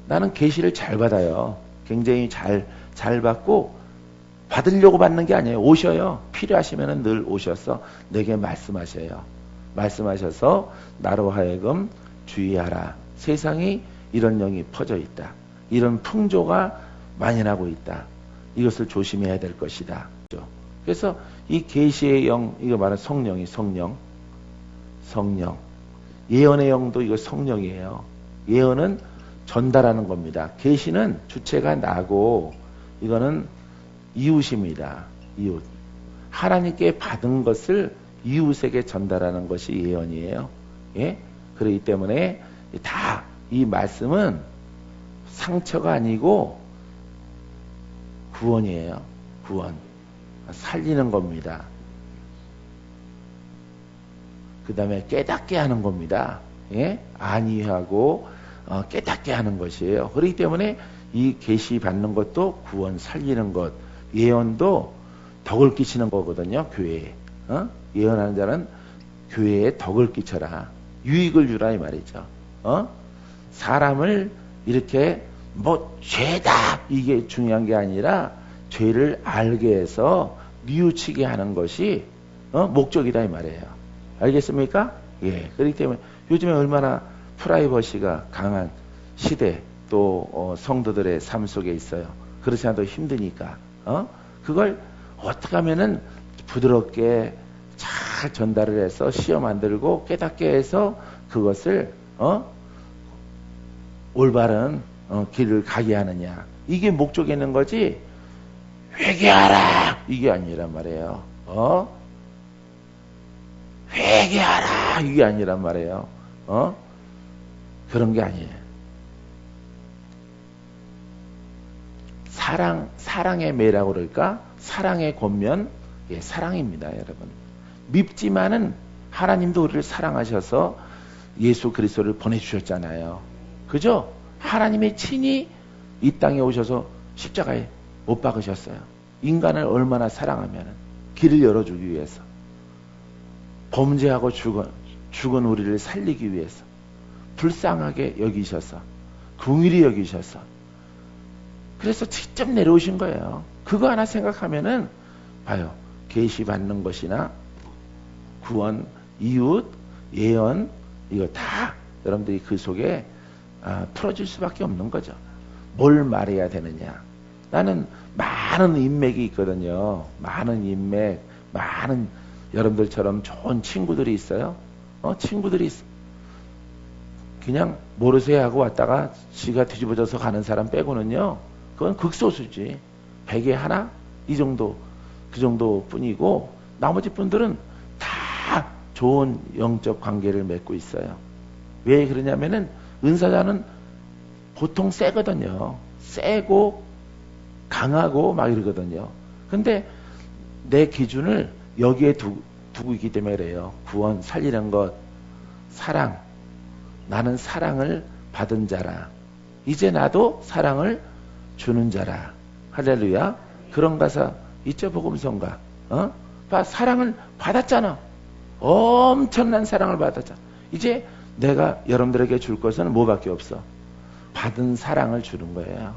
나는 계시를 잘 받아요. 굉장히 잘 받고 받으려고 받는 게 아니에요. 오셔요. 필요하시면 늘 오셔서 내게 말씀하셔요. 말씀하셔서 나로 하여금 주의하라. 세상이 이런 영이 퍼져 있다. 이런 풍조가 만연하고 있다. 이것을 조심해야 될 것이다. 그래서 이 계시의 영, 이거 말하는 성령이 성령. 예언의 영도 이거 성령이에요. 예언은 전달하는 겁니다. 계시는 주체가 나고 이거는 이웃입니다. 이웃. 하나님께 받은 것을 이웃에게 전달하는 것이 예언이에요. 예? 그렇기 때문에 다 이 말씀은 상처가 아니고 구원이에요. 구원. 살리는 겁니다. 그 다음에 깨닫게 하는 겁니다. 예? 안위하고 깨닫게 하는 것이에요. 그렇기 때문에 이 계시 받는 것도 구원 살리는 것, 예언도 덕을 끼치는 거거든요. 교회에. 예언하는 자는 교회에 덕을 끼쳐라. 유익을 주라 이 말이죠. 사람을 이렇게 뭐 죄다 이게 중요한 게 아니라 죄를 알게 해서 뉘우치게 하는 것이 목적이다 이 말이에요. 알겠습니까? 예. 그렇기 때문에 요즘에 얼마나 프라이버시가 강한 시대 또 성도들의 삶 속에 있어요. 그렇지 않아도 힘드니까 그걸 어떻게 하면은 부드럽게 잘 전달을 해서 시험 만들고 깨닫게 해서 그것을 올바른 길을 가게 하느냐. 이게 목적이 있는 거지 회개하라 이게 아니란 말이에요. 회개하라 이게 아니란 말이에요. 그런 게 아니에요. 사랑의 매라고 그럴까? 사랑의 권면, 예, 사랑입니다, 여러분. 밉지만은 하나님도 우리를 사랑하셔서 예수 그리스도를 보내주셨잖아요. 그죠? 하나님의 친히 이 땅에 오셔서 십자가에 못 박으셨어요. 인간을 얼마나 사랑하면 길을 열어주기 위해서. 범죄하고 죽은 우리를 살리기 위해서. 불쌍하게 여기셔서. 긍휼히 여기셔서. 그래서 직접 내려오신 거예요. 그거 하나 생각하면은 봐요. 계시 받는 것이나 구원, 이웃, 예언 이거 다 여러분들이 그 속에 풀어줄 수밖에 없는 거죠. 뭘 말해야 되느냐. 나는 많은 인맥이 있거든요. 많은 인맥, 많은 여러분들처럼 좋은 친구들이 있어요. 친구들이 있어. 그냥 모르쇠 하고 왔다가 지가 뒤집어져서 가는 사람 빼고는요. 그건 극소수지. 100에 하나? 이 정도, 그 정도 뿐이고 나머지 분들은 다 좋은 영적 관계를 맺고 있어요. 왜 그러냐면은 은사자는 보통 세거든요. 세고 강하고 막 이러거든요. 근데 내 기준을 여기에 두고 있기 때문에 그래요. 구원, 살리는 것, 사랑. 나는 사랑을 받은 자라. 이제 나도 사랑을 주는 자라. 할렐루야. 그런 가사 있죠, 복음성가. 사랑을 받았잖아. 엄청난 사랑을 받았잖아. 이제 내가 여러분들에게 줄 것은 뭐밖에 없어. 받은 사랑을 주는 거예요.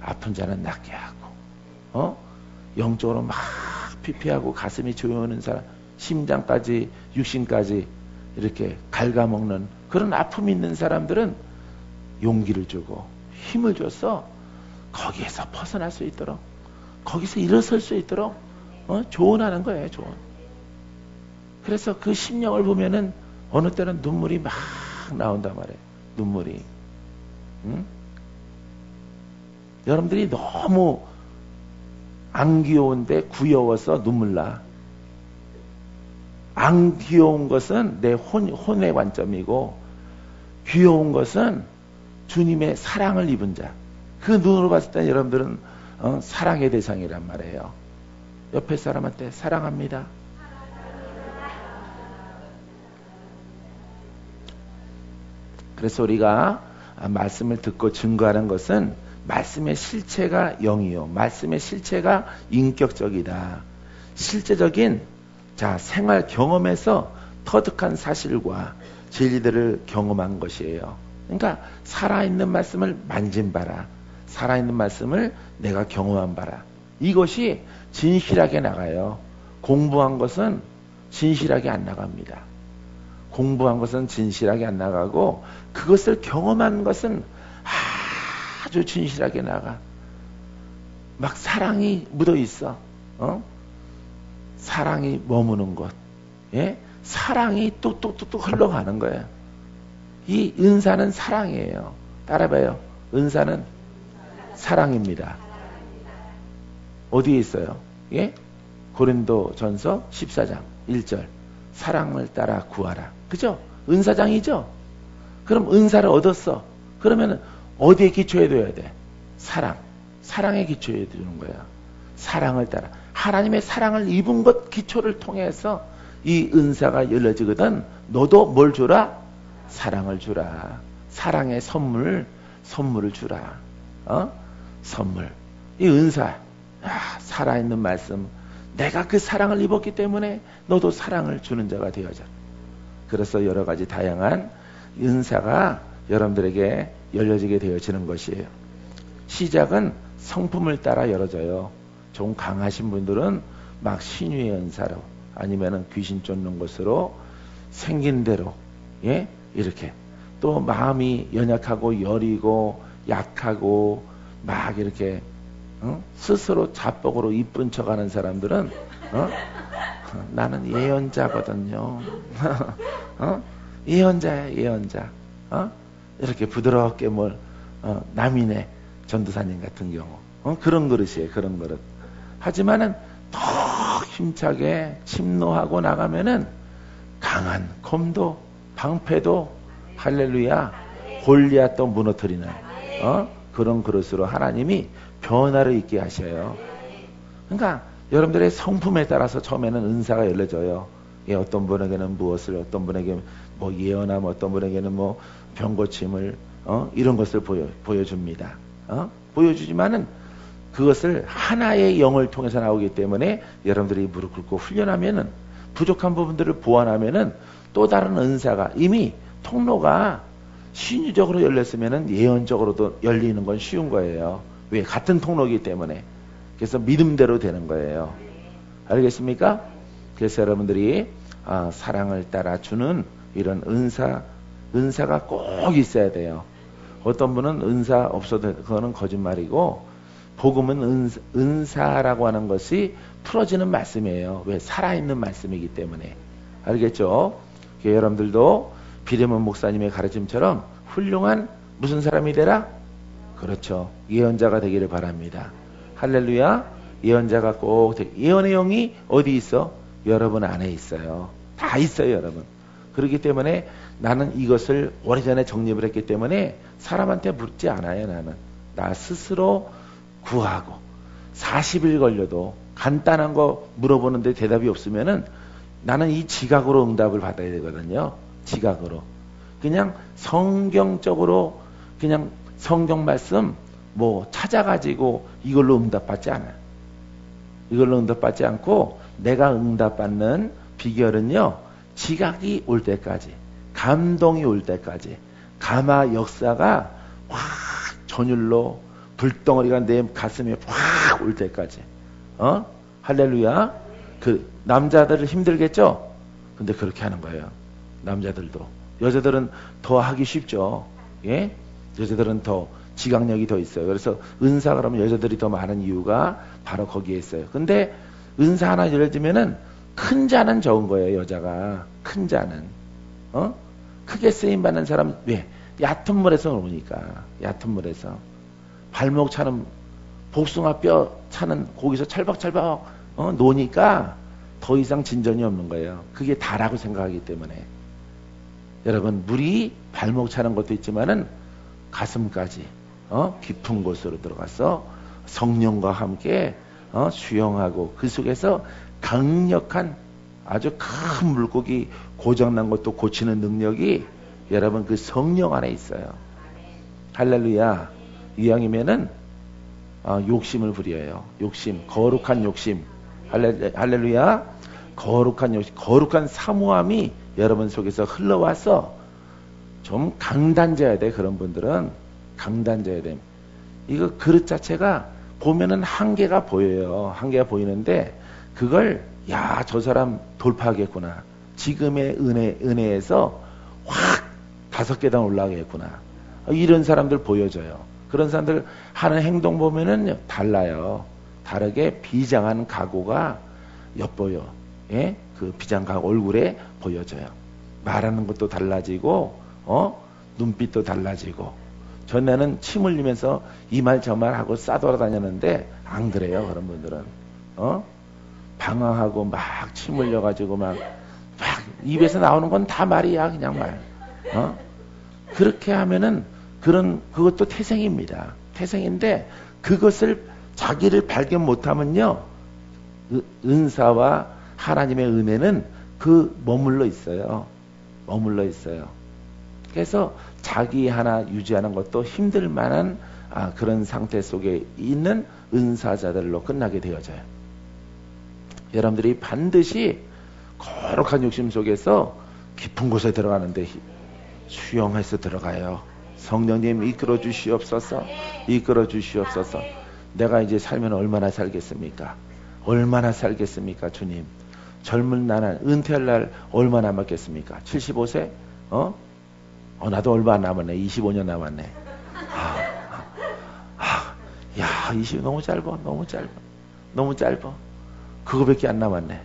아픈 자는 낫게 하고, 영적으로 막 피폐하고 가슴이 조여오는 사람, 심장까지, 육신까지 이렇게 갉아먹는 그런 아픔이 있는 사람들은 용기를 주고 힘을 줘서 거기에서 벗어날 수 있도록, 거기서 일어설 수 있도록 조언하는 거예요, 조언. 그래서 그 심령을 보면은 어느 때는 눈물이 막 나온단 말이에요. 눈물이. 응? 여러분들이 너무 안 귀여운데 구여워서 눈물 나. 안 귀여운 것은 내 혼의 관점이고 귀여운 것은 주님의 사랑을 입은 자. 그 눈으로 봤을 때 여러분들은 사랑의 대상이란 말이에요. 옆에 사람한테 사랑합니다. 그래서 우리가 말씀을 듣고 증거하는 것은 말씀의 실체가 영이요. 말씀의 실체가 인격적이다. 실제적인 생활 경험에서 터득한 사실과 진리들을 경험한 것이에요. 그러니까 살아있는 말씀을 만진 바라. 살아있는 말씀을 내가 경험한 바라. 이것이 진실하게 나가요. 공부한 것은 진실하게 안 나갑니다. 공부한 것은 진실하게 안 나가고 그것을 경험한 것은 아주 진실하게 나가. 막 사랑이 묻어 있어. 사랑이 머무는 것. 예? 사랑이 뚝뚝뚝뚝 흘러가는 거예요. 이 은사는 사랑이에요. 따라봐요. 은사는 사랑입니다. 어디에 있어요? 예? 고린도전서 14장 1절. 사랑을 따라 구하라. 그죠? 은사장이죠? 그럼 은사를 얻었어. 그러면 어디에 기초해 둬야 돼? 사랑. 사랑에 기초해 두는 거야. 사랑을 따라. 하나님의 사랑을 입은 것 기초를 통해서 이 은사가 열려지거든. 너도 뭘 주라? 사랑을 주라. 사랑의 선물을 주라. 선물. 이 은사. 살아있는 말씀. 내가 그 사랑을 입었기 때문에 너도 사랑을 주는 자가 되어져. 그래서 여러 가지 다양한 은사가 여러분들에게 열려지게 되어지는 것이에요. 시작은 성품을 따라 열어져요. 좀 강하신 분들은 막 신유의 은사로 아니면은 귀신 쫓는 것으로 생긴 대로 예? 이렇게 또 마음이 연약하고 여리고 약하고 막 이렇게 스스로 자뻑으로 이쁜 척하는 사람들은 나는 예언자거든요. 예언자야 예언자. 이렇게 부드럽게 남인의 전도사님 같은 경우 그런 그릇이에요. 그런 그릇. 하지만은 더 힘차게 침노하고 나가면은 강한 검도 방패도 할렐루야 골리앗도 무너뜨리는 그런 그릇으로 하나님이 변화를 있게 하셔요. 그러니까 여러분들의 성품에 따라서 처음에는 은사가 열려져요. 예, 어떤 분에게는 무엇을, 어떤 분에게 뭐 예언함, 어떤 분에게는 뭐 병고침을 이런 것을 보여줍니다. 보여주지만은 그것을 하나의 영을 통해서 나오기 때문에 여러분들이 무릎 꿇고 훈련하면은 부족한 부분들을 보완하면은 또 다른 은사가 이미 통로가 신유적으로 열렸으면은 예언적으로도 열리는 건 쉬운 거예요. 왜? 같은 통로이기 때문에. 그래서 믿음대로 되는 거예요. 알겠습니까? 그래서 여러분들이 사랑을 따라 주는 이런 은사가 꼭 있어야 돼요. 어떤 분은 은사 없어도 그거는 거짓말이고 복음은 은사라고 하는 것이 풀어지는 말씀이에요. 왜? 살아있는 말씀이기 때문에. 알겠죠? 여러분들도 비레몬 목사님의 가르침처럼 훌륭한 무슨 사람이 되라? 그렇죠. 예언자가 되기를 바랍니다. 할렐루야. 예언자가 꼭 예언의 영이 어디 있어? 여러분 안에 있어요. 다 있어요, 여러분. 그렇기 때문에 나는 이것을 오래전에 정립을 했기 때문에 사람한테 묻지 않아요, 나는. 나 스스로 구하고 40일 걸려도 간단한 거 물어보는데 대답이 없으면은 나는 이 지각으로 응답을 받아야 되거든요. 지각으로. 그냥 성경적으로 그냥 성경 말씀 찾아가지고 이걸로 응답받지 않아요. 이걸로 응답받지 않고 내가 응답받는 비결은요. 지각이 올 때까지, 감동이 올 때까지, 감화 역사가 확 전율로 불덩어리가 내 가슴에 확 올 때까지. 할렐루야. 그 남자들은 힘들겠죠? 근데 그렇게 하는 거예요. 남자들도. 여자들은 더 하기 쉽죠. 예? 여자들은 더 지각력이 더 있어요. 그래서 은사 그러면 여자들이 더 많은 이유가 바로 거기에 있어요. 근데 은사 하나 열어지면은 큰 자는 적은 거예요. 여자가. 큰 자는. 크게 쓰임받는 사람 왜? 얕은 물에서 노니까. 얕은 물에서. 발목 차는 복숭아 뼈 차는 거기서 찰박찰박 노니까 더 이상 진전이 없는 거예요. 그게 다라고 생각하기 때문에. 여러분 물이 발목 차는 것도 있지만은 가슴까지 깊은 곳으로 들어가서 성령과 함께 수영하고 그 속에서 강력한 아주 큰 물고기 고장난 것도 고치는 능력이 여러분 그 성령 안에 있어요. 할렐루야. 이왕이면은 욕심을 부려요. 욕심, 거룩한 욕심. 할렐루야. 거룩한 욕심, 거룩한 사모함이 여러분 속에서 흘러와서 좀 강단져야 돼. 그런 분들은 강단져야 돼. 이거 그릇 자체가 보면은 한계가 보여요. 한계가 보이는데 그걸 야, 저 사람 돌파하겠구나. 지금의 은혜에서 확 5계단 올라가겠구나. 이런 사람들 보여줘요. 그런 사람들 하는 행동 보면은 달라요. 다르게 비장한 각오가 엿보여. 예? 그 비장한 각오 얼굴에 보여져요. 말하는 것도 달라지고, 눈빛도 달라지고. 전에는 침 흘리면서 이 말 저 말 하고 싸돌아다녔는데 안 그래요. 그런 분들은. 방황하고 막 침 흘려가지고 막 입에서 나오는 건 다 말이야. 그냥 말. 그렇게 하면은 그것도 태생입니다. 태생인데 그것을 자기를 발견 못하면요. 은사와 하나님의 은혜는 머물러 있어요. 머물러 있어요. 그래서 자기 하나 유지하는 것도 힘들 만한 그런 상태 속에 있는 은사자들로 끝나게 되어져요. 여러분들이 반드시 거룩한 욕심 속에서 깊은 곳에 들어가는데 수용해서 들어가요. 성령님 이끌어 주시옵소서. 이끌어 주시옵소서. 내가 이제 살면 얼마나 살겠습니까? 얼마나 살겠습니까, 주님? 젊은 나는 은퇴할 날 얼마 남았겠습니까? 75세? 나도 얼마 안 남았네. 25년 남았네. 야, 20 너무 짧아. 너무 짧아. 너무 짧아. 그거밖에 안 남았네.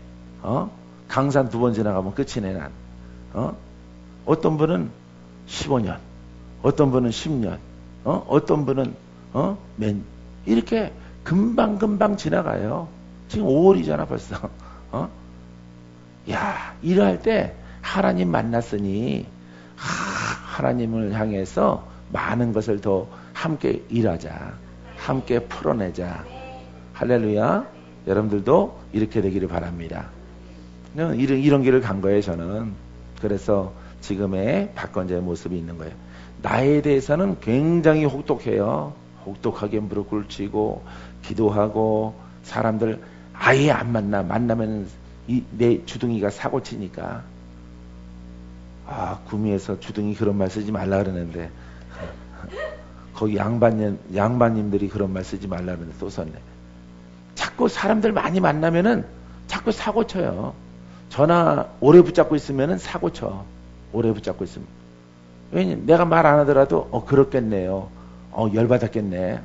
강산 2번 지나가면 끝이네, 난. 어떤 분은 15년, 어떤 분은 10년, 어떤 분은, 이렇게 금방금방 지나가요. 지금 5월이잖아, 벌써. 야, 일할 때 하나님 만났으니, 하나님을 향해서 많은 것을 더 함께 일하자. 함께 풀어내자. 할렐루야. 여러분들도 이렇게 되기를 바랍니다. 이런 길을 간 거예요, 저는. 그래서 지금의 박건자의 모습이 있는 거예요. 나에 대해서는 굉장히 혹독해요. 혹독하게 무릎 꿇치고 기도하고 사람들 아예 안 만나면 내 주둥이가 사고 치니까. 구미에서 주둥이 그런 말 쓰지 말라 그러는데 거기 양반님들이 그런 말 쓰지 말라 그러는데 또 썼네. 자꾸 사람들 많이 만나면은 자꾸 사고 쳐요. 전화 오래 붙잡고 있으면은 사고 쳐. 오래 붙잡고 있으면. 왜냐면 내가 말 안 하더라도 그렇겠네요. 열받았겠네.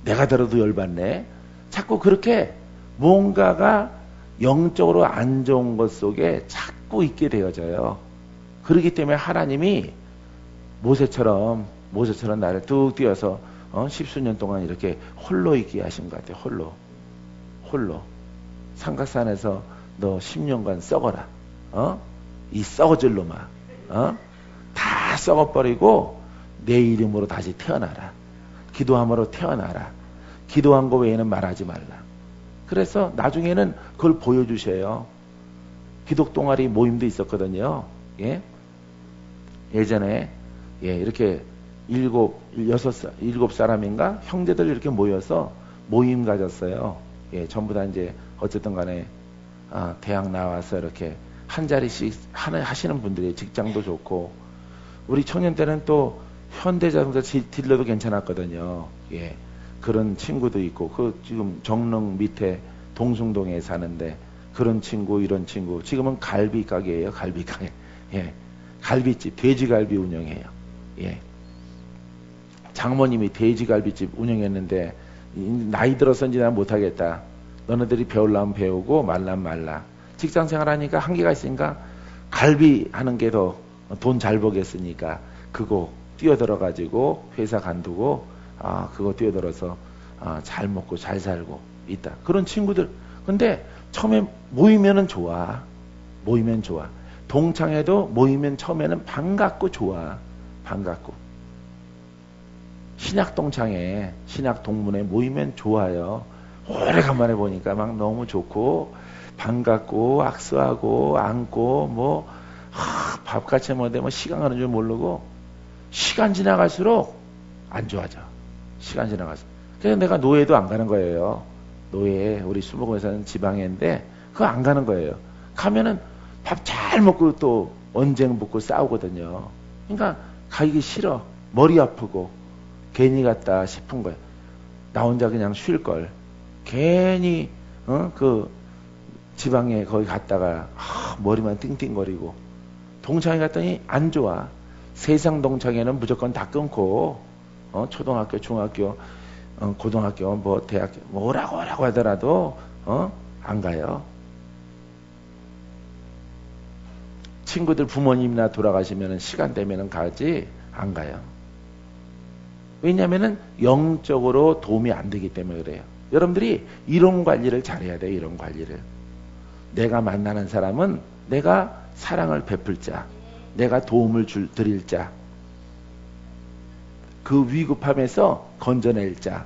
내가 들어도 열받네. 자꾸 그렇게 뭔가가 영적으로 안 좋은 것 속에 자꾸 있게 되어져요. 그렇기 때문에 하나님이 모세처럼 나를 뚝 띄어서 10수년 동안 이렇게 홀로 있게 하신 것 같아요. 홀로. 삼각산에서 너 10년간 썩어라. 이 썩어질 놈아. 다 썩어버리고 내 이름으로 다시 태어나라. 기도함으로 태어나라. 기도한 거 외에는 말하지 말라. 그래서 나중에는 그걸 보여주셔요. 기독 동아리 모임도 있었거든요. 예? 예전에 이렇게 7사람인가 형제들 이렇게 모여서 모임 가졌어요. 전부 다 이제 어쨌든 간에 대학 나와서 이렇게 한 자리씩 하시는 분들이 직장도 좋고, 우리 청년 때는 또 현대자동차 딜러도 괜찮았거든요. 그런 친구도 있고, 지금 정릉 밑에 동숭동에 사는데 그런 친구, 이런 친구. 지금은 갈비 가게예요. 갈비 가게. 갈비집, 돼지갈비 운영해요. 장모님이 돼지갈비집 운영했는데 나이 들어서인지 난 못하겠다. 너네들이 배우려면 배우고 말라면 말라. 직장 생활하니까 한계가 있으니까 갈비 하는 게 더 돈 잘 벌겠으니까 그거 뛰어들어가지고 회사 간두고 그거 뛰어들어서 잘 먹고 잘 살고 있다. 그런 친구들. 근데 처음에 모이면은 좋아. 모이면 좋아. 동창회도 모이면 처음에는 반갑고 좋아. 반갑고. 신학동창회, 신학동문회 모이면 좋아요. 오래간만에 보니까 막 너무 좋고 반갑고 악수하고 안고 밥같이 먹는데 시간 가는 줄 모르고, 시간 지나갈수록 안 좋아져. 시간 지나갈수록. 그래서 내가 노예도 안 가는 거예요. 노예, 우리 수목원에서는 지방회인데 그거 안 가는 거예요. 가면은 밥 잘 먹고 또 언쟁 붙고 싸우거든요. 그러니까 가기 싫어. 머리 아프고 괜히 갔다 싶은 거야. 나 혼자 그냥 쉴 걸. 괜히 그 지방에 거기 갔다가 머리만 띵띵거리고 동창회 갔더니 안 좋아. 세상 동창회는 무조건 다 끊고 초등학교, 중학교, 고등학교, 뭐 대학교 뭐라고 하더라도 안 가요. 친구들 부모님이나 돌아가시면 시간 되면은 가지 안 가요. 왜냐면은 영적으로 도움이 안 되기 때문에 그래요. 여러분들이 이런 관리를 잘해야 돼요. 이런 관리를. 내가 만나는 사람은 내가 사랑을 베풀 자, 내가 도움을 드릴 자, 그 위급함에서 건져낼 자.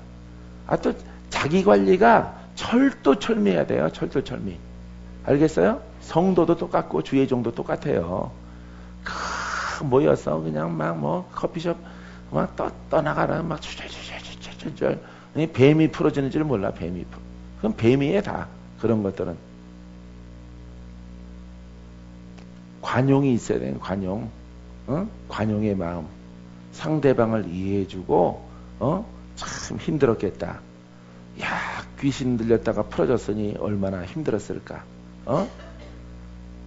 또 자기 관리가 철도철미해야 돼요. 철도철미. 알겠어요? 성도도 똑같고 주의종도 똑같아요. 모여서 그냥 막 뭐 커피숍 막 떠나가라 막 추철추철 뱀이 풀어지는 줄 몰라. 뱀이 그럼 뱀이에 다 그런 것들은. 관용이 있어야 돼요. 관용. 관용의 마음. 상대방을 이해해주고 참 힘들었겠다. 야, 귀신 들렸다가 풀어졌으니 얼마나 힘들었을까.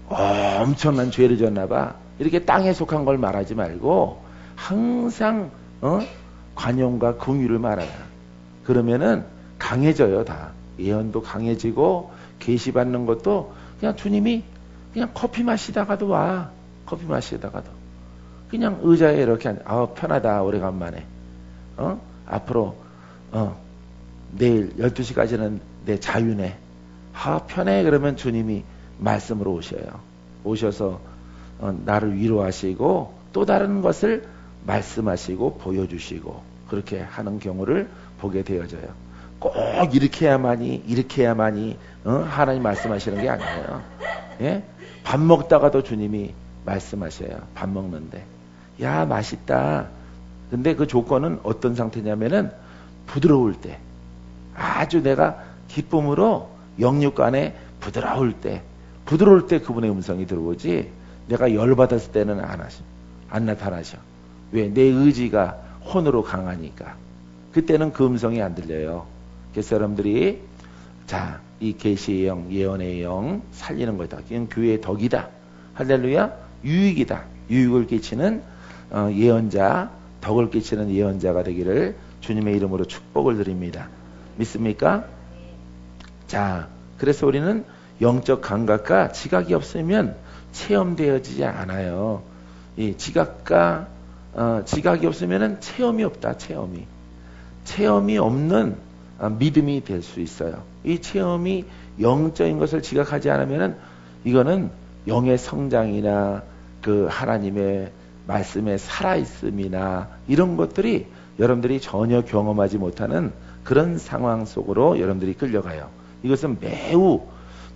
엄청난 죄를 졌나 봐. 이렇게 땅에 속한 걸 말하지 말고 항상 관용과 긍휼을 말하라. 그러면은 강해져요. 다. 예언도 강해지고 계시받는 것도 그냥 주님이 그냥 커피 마시다가도 와. 커피 마시다가도 그냥 의자에 이렇게 앉아. 편하다. 오래간만에. 앞으로 내일 12시까지는 내 자유네. 편해. 그러면 주님이 말씀으로 오셔요. 오셔서 나를 위로하시고 또 다른 것을 말씀하시고 보여주시고 그렇게 하는 경우를 보게 되어져요. 꼭 이렇게 해야만이 하나님 말씀하시는 게 아니에요. 예? 밥 먹다가도 주님이 말씀하셔요. 밥 먹는데 야 맛있다. 근데 그 조건은 어떤 상태냐면은 부드러울 때, 아주 내가 기쁨으로 영육간에 부드러울 때 그분의 음성이 들어오지, 내가 열받았을 때는 안 나타나셔. 왜? 내 의지가 혼으로 강하니까. 그때는 그 음성이 안 들려요. 그래서 여러분들이 이 계시의 영, 예언의 영 살리는 거다. 이건 교회의 덕이다. 할렐루야. 유익이다. 유익을 끼치는 예언자, 덕을 끼치는 예언자가 되기를 주님의 이름으로 축복을 드립니다. 믿습니까? 그래서 우리는 영적 감각과 지각이 없으면 체험되어지지 않아요. 이 지각이 없으면 체험이 없다. 체험이 없는 믿음이 될 수 있어요. 이 체험이 영적인 것을 지각하지 않으면 이거는 영의 성장이나 그 하나님의 말씀의 살아있음이나 이런 것들이 여러분들이 전혀 경험하지 못하는 그런 상황 속으로 여러분들이 끌려가요. 이것은 매우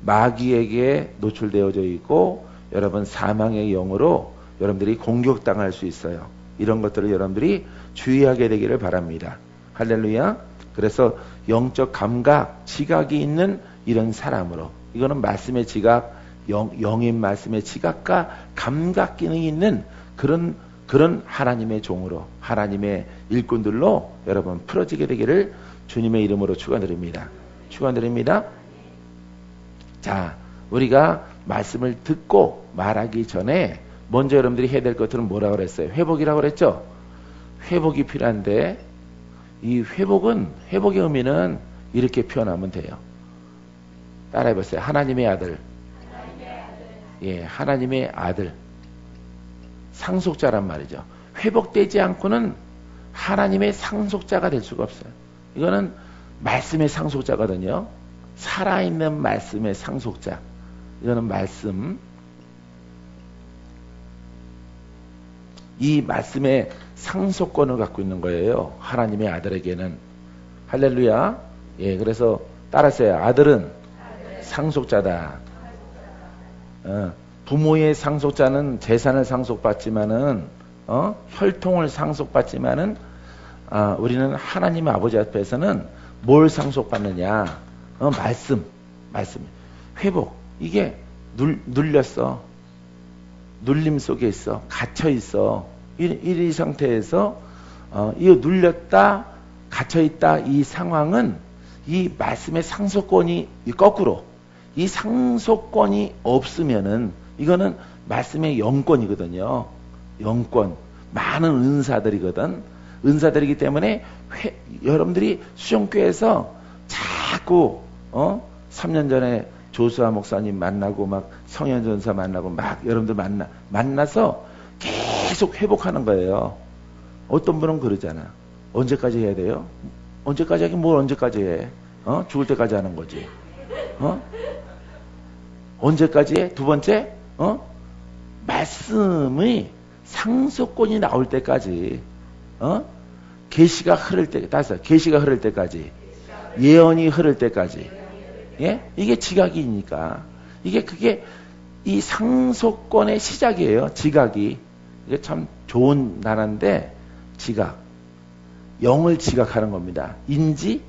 마귀에게 노출되어져 있고 여러분 사망의 영으로 여러분들이 공격당할 수 있어요. 이런 것들을 여러분들이 주의하게 되기를 바랍니다. 할렐루야. 그래서 영적 감각, 지각이 있는 이런 사람으로, 이거는 말씀의 지각, 영인 말씀의 지각과 감각 기능이 있는 그런 하나님의 종으로, 하나님의 일꾼들로 여러분 풀어지게 되기를 주님의 이름으로 축원드립니다. 우리가 말씀을 듣고 말하기 전에 먼저 여러분들이 해야 될 것들은 뭐라고 그랬어요? 회복이라고 그랬죠? 회복이 필요한데, 이 회복의 의미는 이렇게 표현하면 돼요. 따라해보세요. 하나님의 아들. 예, 하나님의 아들. 상속자란 말이죠. 회복되지 않고는 하나님의 상속자가 될 수가 없어요. 이거는 말씀의 상속자거든요. 살아있는 말씀의 상속자. 이거는 말씀. 이 말씀의 상속권을 갖고 있는 거예요. 하나님의 아들에게는. 할렐루야. 예, 그래서 따라서요. 아들은 상속자다. 부모의 상속자는 재산을 상속받지만은, 혈통을 상속받지만은, 우리는 하나님 아버지 앞에서는 뭘 상속받느냐? 말씀. 회복. 이게 눌렸어. 눌림 속에 있어. 갇혀 있어. 이 상태에서 이거 눌렸다, 갇혀있다 이 상황은 이 말씀의 상속권이 거꾸로 이 상속권이 없으면은 이거는 말씀의 영권이거든요. 영권. 많은 은사들이거든. 은사들이기 때문에 여러분들이 수종교에서 자꾸 3년 전에 조수아 목사님 만나고 막 성현전사 만나고 막 여러분들 만나서 계속 회복하는 거예요. 어떤 분은 그러잖아. 언제까지 해야 돼요? 언제까지 하긴 뭘 언제까지 해? 죽을 때까지 하는 거지. 언제까지 해? 두 번째, 말씀의 상속권이 나올 때까지, 계시가 흐를 때, 계시가 흐를 때까지, 예언이 흐를 때까지, 예? 이게 지각이니까. 그게 이 상속권의 시작이에요. 지각이. 이게 참 좋은 단어인데, 지각. 영을 지각하는 겁니다. 인지,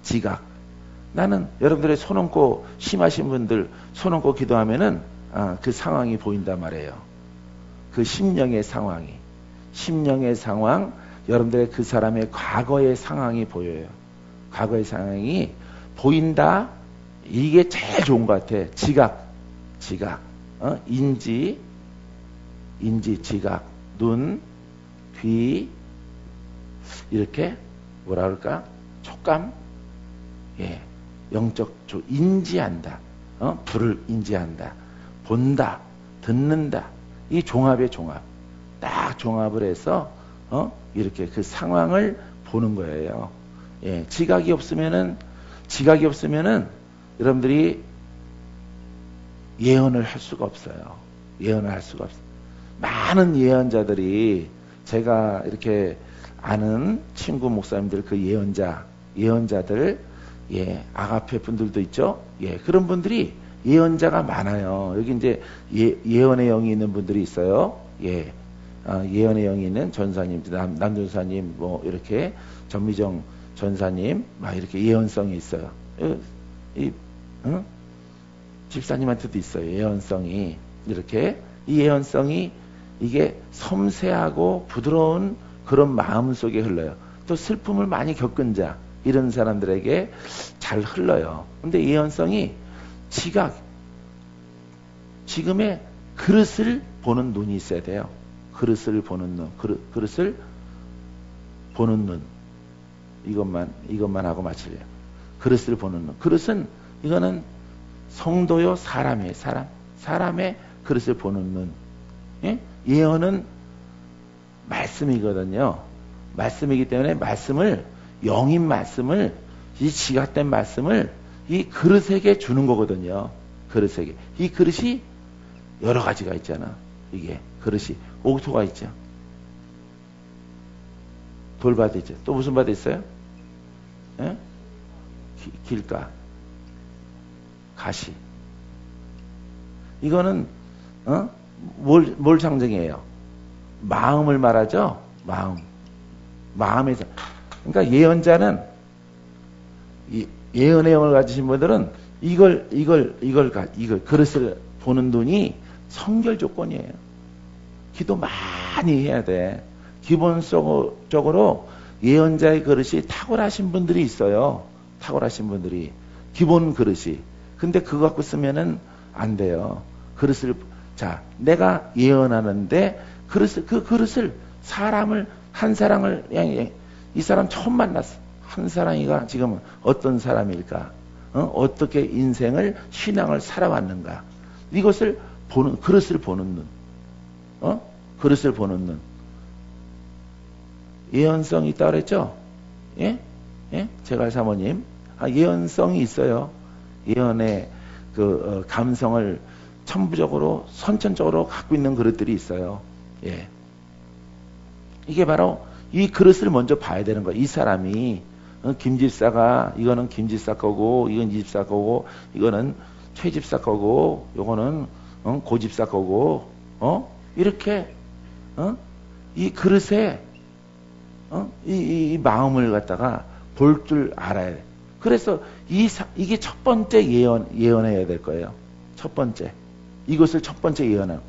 지각. 나는 여러분들의 손 얹고 심하신 분들 손 얹고 기도하면은 그 상황이 보인단 말이에요. 그 심령의 상황, 여러분들의 그 사람의 과거의 상황이 보여요. 과거의 상황이 보인다. 이게 제일 좋은 것 같아. 지각, 인지, 지각, 눈, 귀, 이렇게 뭐라 그럴까? 촉감, 예, 영적 인지한다. 불을 인지한다. 본다, 듣는다. 이 종합의 종합. 딱 종합을 해서 이렇게 그 상황을 보는 거예요. 예, 지각이 없으면은 여러분들이 예언을 할 수가 없어요. 많은 예언자들이 제가 이렇게 아는 친구 목사님들 그 예언자들 예, 아가페 분들도 있죠. 예, 그런 분들이 예언자가 많아요. 여기 이제 예언의 영이 있는 분들이 있어요. 예, 예언의 영이 있는 전사님, 남전사님, 뭐 이렇게 전미정 전사님, 막 이렇게 예언성이 있어요. 집사님한테도 있어요. 예언성이 이렇게 이 예언성이 이게 섬세하고 부드러운 그런 마음 속에 흘러요. 또 슬픔을 많이 겪은 자 이런 사람들에게 잘 흘러요. 근데 예언성이 지금의 그릇을 보는 눈이 있어야 돼요. 그릇을 보는 눈. 이것만 하고 마칠래요. 그릇을 보는 눈. 그릇은 이거는 성도요 사람이에요. 사람의 그릇을 보는 눈. 예? 예언은 말씀이거든요. 말씀이기 때문에 영인 말씀을, 이 지각된 말씀을 이 그릇에게 주는 거거든요. 그릇에게. 이 그릇이 여러 가지가 있잖아. 이게 그릇이 옥토가 있죠. 돌바드 있죠. 또 무슨 바드 있어요? 예? 길가, 가시. 이거는 뭘 상징해요? 마음을 말하죠. 마음에서. 그러니까 예언자는 예언의 영을 가지신 분들은 이걸 그릇을 보는 눈이 성결 조건이에요. 기도 많이 해야 돼. 기본적으로 예언자의 그릇이 탁월하신 분들이 있어요. 탁월하신 분들이 기본 그릇이. 근데 그거 갖고 쓰면은 안 돼요. 내가 예언하는데 그 그릇을 한 사람을 이 사람 처음 만났어. 한 사람이가 지금 어떤 사람일까? 어떻게 인생을 신앙을 살아왔는가? 이것을 그릇을 보는 눈. 그릇을 보는 눈. 예언성이 있다고 그랬죠? 예? 제갈 사모님. 예언성이 있어요. 예언의 감성을 천부적으로, 선천적으로 갖고 있는 그릇들이 있어요. 예. 이게 바로 이 그릇을 먼저 봐야 되는 거예요. 이 사람이, 김집사가, 이거는 김집사 거고, 이건 이집사 거고, 이거는 최집사 거고, 요거는, 고집사 거고, 이렇게, 이 그릇에, 이 마음을 갖다가 볼 줄 알아야 돼. 그래서 이게 첫 번째 예언해야 될 거예요. 첫 번째. 이것을 첫 번째 예언하는.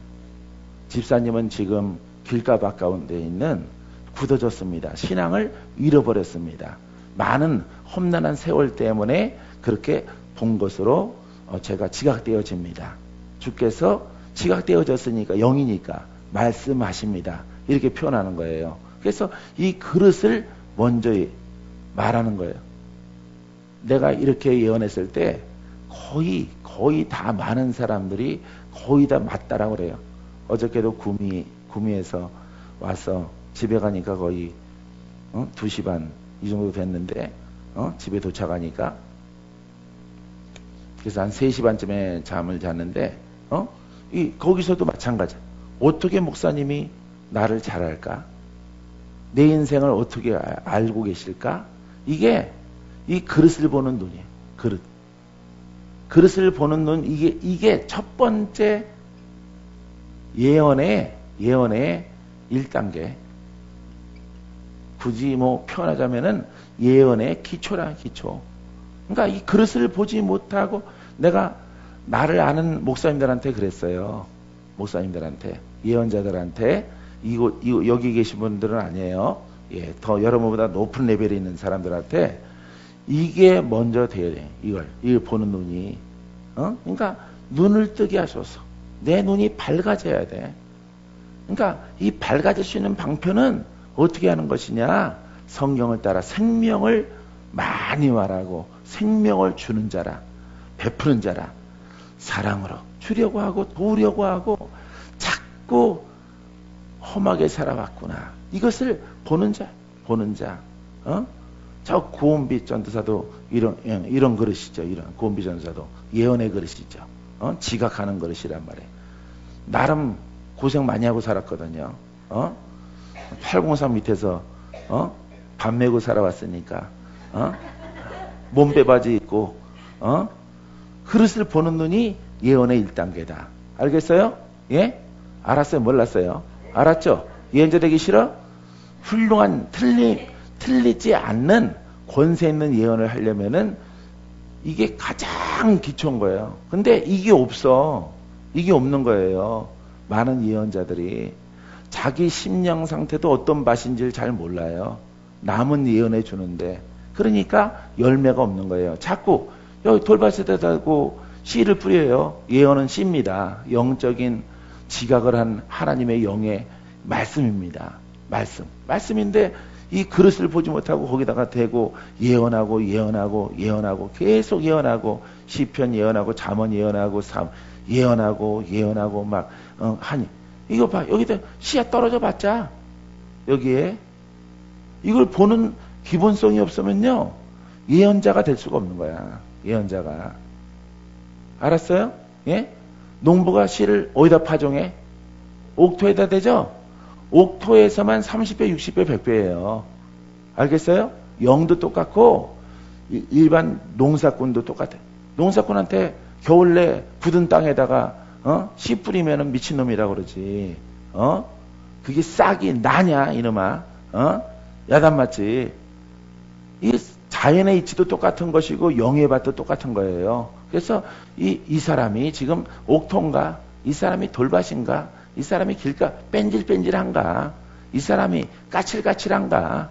집사님은 지금 길가 가운데 있는 굳어졌습니다. 신앙을 잃어버렸습니다. 많은 험난한 세월 때문에 그렇게 본 것으로 제가 지각되어집니다. 주께서 지각되어졌으니까 영이니까 말씀하십니다. 이렇게 표현하는 거예요. 그래서 이 그릇을 먼저 말하는 거예요. 내가 이렇게 예언했을 때 거의 다 많은 사람들이 거의 다 맞다라고 그래요. 어저께도 구미에서 와서 집에 가니까 거의 2시 반 이 정도 됐는데 집에 도착하니까 그래서 한 3시 반쯤에 잠을 잤는데 거기서도 마찬가지. 어떻게 목사님이 나를 잘 알까? 내 인생을 어떻게 알고 계실까? 이게 이 그릇을 보는 눈이에요. 그릇을 보는 눈, 이게 첫 번째 예언의 1단계. 굳이 뭐 표현하자면은 예언의 기초라, 기초. 그러니까 이 그릇을 보지 못하고 내가 나를 아는 목사님들한테 그랬어요. 목사님들한테, 예언자들한테, 여기 계신 분들은 아니에요. 예, 더 여러분보다 높은 레벨에 있는 사람들한테 이게 먼저 돼야 돼. 이걸 보는 눈이. 그러니까 눈을 뜨게 하소서. 내 눈이 밝아져야 돼. 그러니까 이 밝아질 수 있는 방편은 어떻게 하는 것이냐? 성경을 따라 생명을 많이 말하고 생명을 주는 자라, 베푸는 자라, 사랑으로 주려고 하고 도우려고 하고 자꾸 험하게 살아왔구나. 이것을 보는 자. 저 고은비 전도사도 이런 그릇이죠. 이런 고은비 전도사도 예언의 그릇이죠. 지각하는 그릇이란 말이에요. 나름 고생 많이 하고 살았거든요. 803 밑에서 밥 메고 살아왔으니까 몸빼바지 입고 그릇을 보는 눈이 예언의 1단계다. 알겠어요? 예? 알았어요? 몰랐어요? 알았죠? 예언자 되기 싫어? 훌륭한 틀리지 않는 권세 있는 예언을 하려면은 이게 가장 기초인 거예요. 근데 이게 없어. 이게 없는 거예요. 많은 예언자들이 자기 심령 상태도 어떤 맛인지를 잘 몰라요. 남은 예언해 주는데. 그러니까 열매가 없는 거예요. 자꾸 여기 돌밭에다 대고 씨를 뿌려요. 예언은 씨입니다. 영적인 지각을 한 하나님의 영의 말씀입니다. 말씀인데 이 그릇을 보지 못하고 거기다가 대고 예언하고 계속 예언하고 시편 예언하고 잠언 예언하고 예언하고 막 하니 이거 봐. 여기다 씨앗 떨어져 봤자 여기에 이걸 보는 기본성이 없으면요 예언자가 될 수가 없는 거야. 예언자가. 알았어요? 예? 농부가 씨를 어디다 파종해? 옥토에다 대죠? 옥토에서만 30배, 60배, 100배예요. 알겠어요? 영도 똑같고 일반 농사꾼도 똑같아. 농사꾼한테 겨울내 굳은 땅에다가 씨 뿌리면은 미친놈이라고 그러지. 그게 싹이 나냐 이놈아. 야단 맞지. 이 자연의 이치도 똑같은 것이고 영의 밭도 똑같은 거예요. 그래서 이 사람이 지금 옥토인가? 이 사람이 돌밭인가? 이 사람이 길가 뺀질뺀질한가? 이 사람이 까칠까칠한가?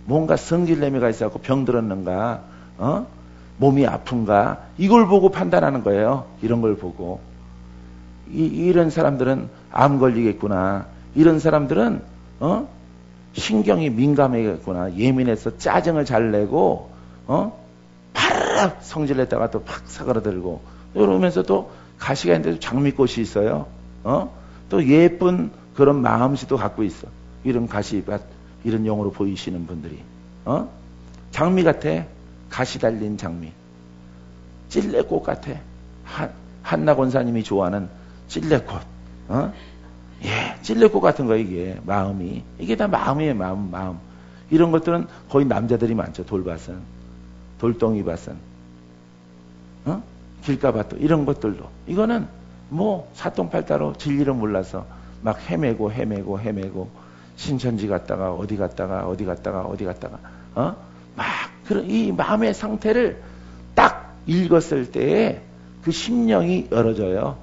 뭔가 성질내미가 있어갖고 병들었는가? 몸이 아픈가? 이걸 보고 판단하는 거예요. 이런 걸 보고. 이런 사람들은 암 걸리겠구나. 이런 사람들은 신경이 민감하겠구나. 예민해서 짜증을 잘 내고 파르르 성질냈다가 또 팍 사그라들고 이러면서 또 가시가 있는데도 장미꽃이 있어요. 또 예쁜 그런 마음씨도 갖고 있어. 이런 가시밭 이런 용어로 보이시는 분들이 장미 같아. 가시 달린 장미. 찔레꽃 같아. 한나 권사님이 좋아하는 찔레꽃. 예, 찔레꽃 같은 거 이게 마음이. 이게 다 마음이에요. 마음. 이런 것들은 거의 남자들이 많죠. 돌밭은. 돌덩이밭은. 길가밭도 이런 것들도. 이거는 뭐 사통팔다로 진리를 몰라서 막 헤매고 신천지 갔다가 어디 갔다가 막 그런 이 마음의 상태를 딱 읽었을 때에 그 심령이 열어져요.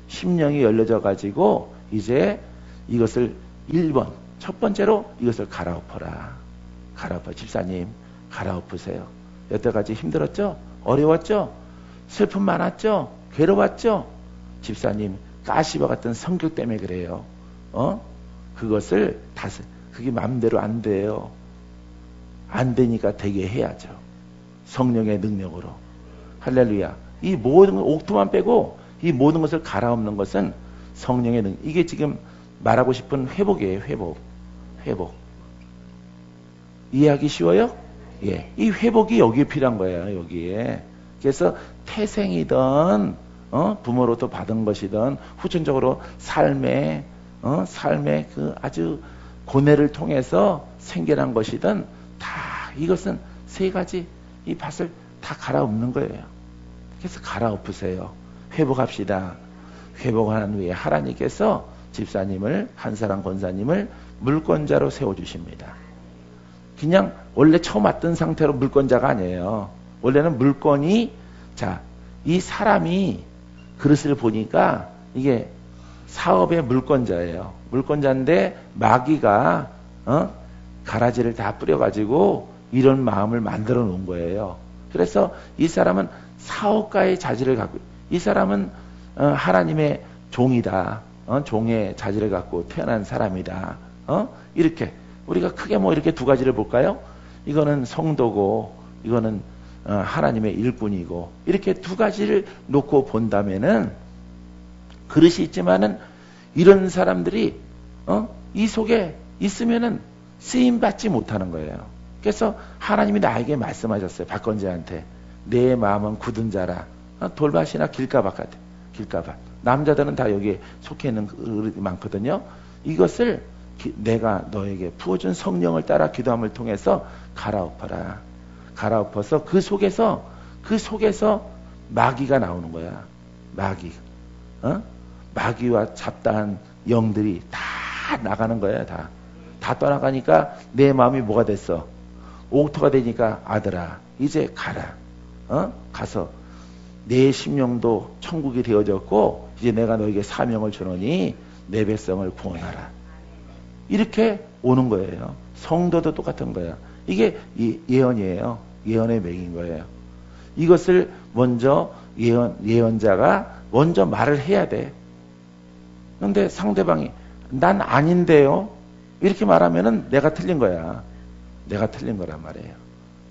심령이 열려져 가지고 이제 이것을 1번 첫 번째로 이것을 갈아엎어라. 갈아엎어. 집사님 갈아엎으세요. 여태까지 힘들었죠? 어려웠죠? 슬픔 많았죠? 괴로웠죠? 집사님 가시와 같은 성격 때문에 그래요. 그것을 그게 마음대로 안 돼요. 안 되니까 되게 해야죠. 성령의 능력으로. 할렐루야. 이 모든 옥토만 빼고 이 모든 것을 갈아엎는 것은 성령의 능력. 이게 지금 말하고 싶은 회복이에요. 회복. 이해하기 쉬워요? 예. 이 회복이 여기에 필요한 거예요. 여기에. 그래서 태생이든 부모로부터 받은 것이든 후천적으로 삶의 그 아주 고뇌를 통해서 생겨난 것이든 다 이것은 세 가지 이 밭을 다 갈아엎는 거예요. 그래서 갈아엎으세요. 회복합시다. 회복한 후에 하나님께서 집사님을 한사람 권사님을 물권자로 세워주십니다. 그냥 원래 처음 왔던 상태로 물권자가 아니에요. 원래는 물건이 이 사람이 그릇을 보니까 이게 사업의 물권자예요. 물권자인데 마귀가 가라지를 다 뿌려가지고 이런 마음을 만들어 놓은 거예요. 그래서 이 사람은 사업가의 자질을 갖고, 이 사람은 하나님의 종이다. 종의 자질을 갖고 태어난 사람이다. 이렇게 우리가 크게 이렇게 두 가지를 볼까요? 이거는 성도고 이거는 하나님의 일꾼이고, 이렇게 두 가지를 놓고 본다면은 그릇이 있지만은 이런 사람들이 이 속에 있으면은 쓰임 받지 못하는 거예요. 그래서 하나님이 나에게 말씀하셨어요. 박건재한테 내 마음은 굳은 자라. 돌밭이나 길가밭 같아. 길가밭. 남자들은 다 여기에 속해 있는 그릇이 많거든요. 이것을 내가 너에게 부어준 성령을 따라 기도함을 통해서 갈아엎어라. 갈아엎어서 그 속에서 마귀가 나오는 거야. 마귀. 마귀와 잡다한 영들이 다 나가는 거야. 다 떠나가니까 내 마음이 뭐가 됐어? 옥토가 되니까 아들아 이제 가라. 가서 내 심령도 천국이 되어졌고 이제 내가 너에게 사명을 주노니 내 백성을 구원하라. 이렇게 오는 거예요. 성도도 똑같은 거야. 이게 예언이에요. 예언의 맥인 거예요. 이것을 먼저 예언자가 먼저 말을 해야 돼. 그런데 상대방이 난 아닌데요. 이렇게 말하면은 내가 틀린 거야. 내가 틀린 거란 말이에요.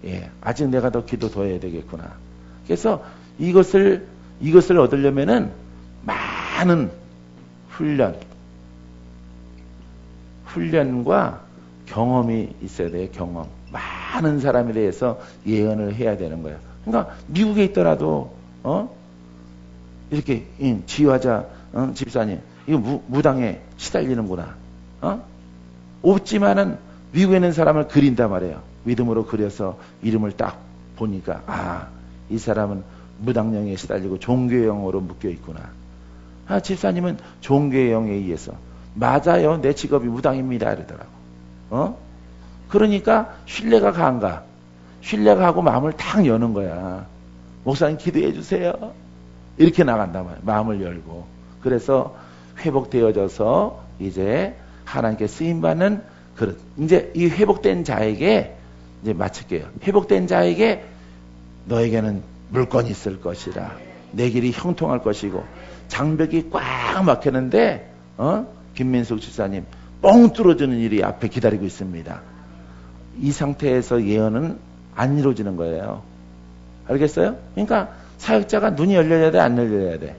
예, 아직 내가 더 기도 더 해야 되겠구나. 그래서 이것을 얻으려면은 많은 훈련과 경험이 있어야 돼요. 경험. 많은 사람에 대해서 예언을 해야 되는 거예요. 그러니까 미국에 있더라도 이렇게 지휘자 집사님 이거 무당에 시달리는구나. 없지만은 미국에 있는 사람을 그린단 말이에요. 믿음으로 그려서 이름을 딱 보니까 이 사람은 무당령에 시달리고 종교의 영으로 묶여 있구나. 집사님은 종교의 영에 의해서 맞아요. 내 직업이 무당입니다. 이러더라고. 그러니까 신뢰가 강가. 신뢰가 하고 마음을 탁 여는 거야. 목사님 기도해 주세요. 이렇게 나간단 말이야. 마음을 열고. 그래서 회복되어져서 이제 하나님께 쓰임받는 그릇. 이제 이 회복된 자에게 이제 마칠게요. 회복된 자에게 너에게는 물건이 있을 것이라. 내 길이 형통할 것이고 장벽이 꽉 막혔는데 김민숙 집사님 뻥 뚫어주는 일이 앞에 기다리고 있습니다. 이 상태에서 예언은 안 이루어지는 거예요. 알겠어요? 그러니까 사역자가 눈이 열려야 돼, 안 열려야 돼?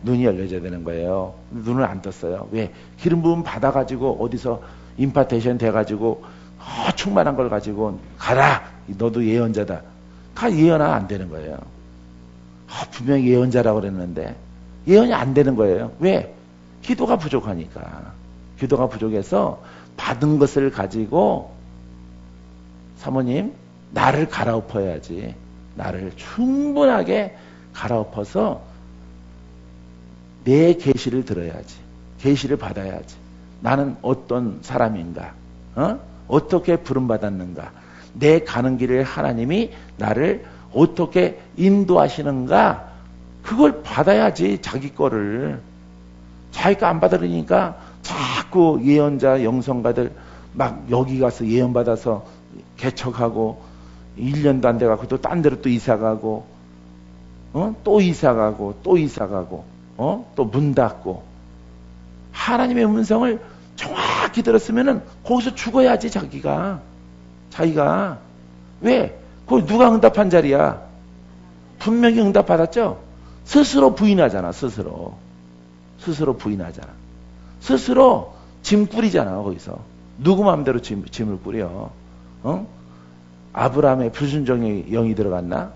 눈이 열려야 되는 거예요. 눈을 안 떴어요. 왜? 기름 부음 받아가지고 어디서 임파테이션 돼가지고 충만한 걸 가지고 가라. 너도 예언자다. 예언하면 안 되는 거예요. 분명히 예언자라고 그랬는데 예언이 안 되는 거예요. 왜? 기도가 부족하니까. 기도가 부족해서 받은 것을 가지고 사모님 나를 갈아엎어야지. 나를 충분하게 갈아엎어서 내 계시를 들어야지. 계시를 받아야지. 나는 어떤 사람인가? 어떻게 부름받았는가? 내 가는 길을 하나님이 나를 어떻게 인도하시는가? 그걸 받아야지. 자기 거를. 자기가 안 받으니까 자꾸 자꾸 예언자 영성가들 막 여기 가서 예언 받아서 개척하고 1년도 안 돼가고 또 딴 데로 또 이사가고 또 이사가고 또 이사가고 또 문 닫고 하나님의 음성을 정확히 들었으면은 거기서 죽어야지 자기가 왜? 거기 누가 응답한 자리야? 분명히 응답받았죠? 스스로 부인하잖아. 스스로 부인하잖아. 스스로 짐 꾸리잖아. 거기서 누구 마음대로 짐을 꾸려? 아브라함의 불순종의 영이 들어갔나?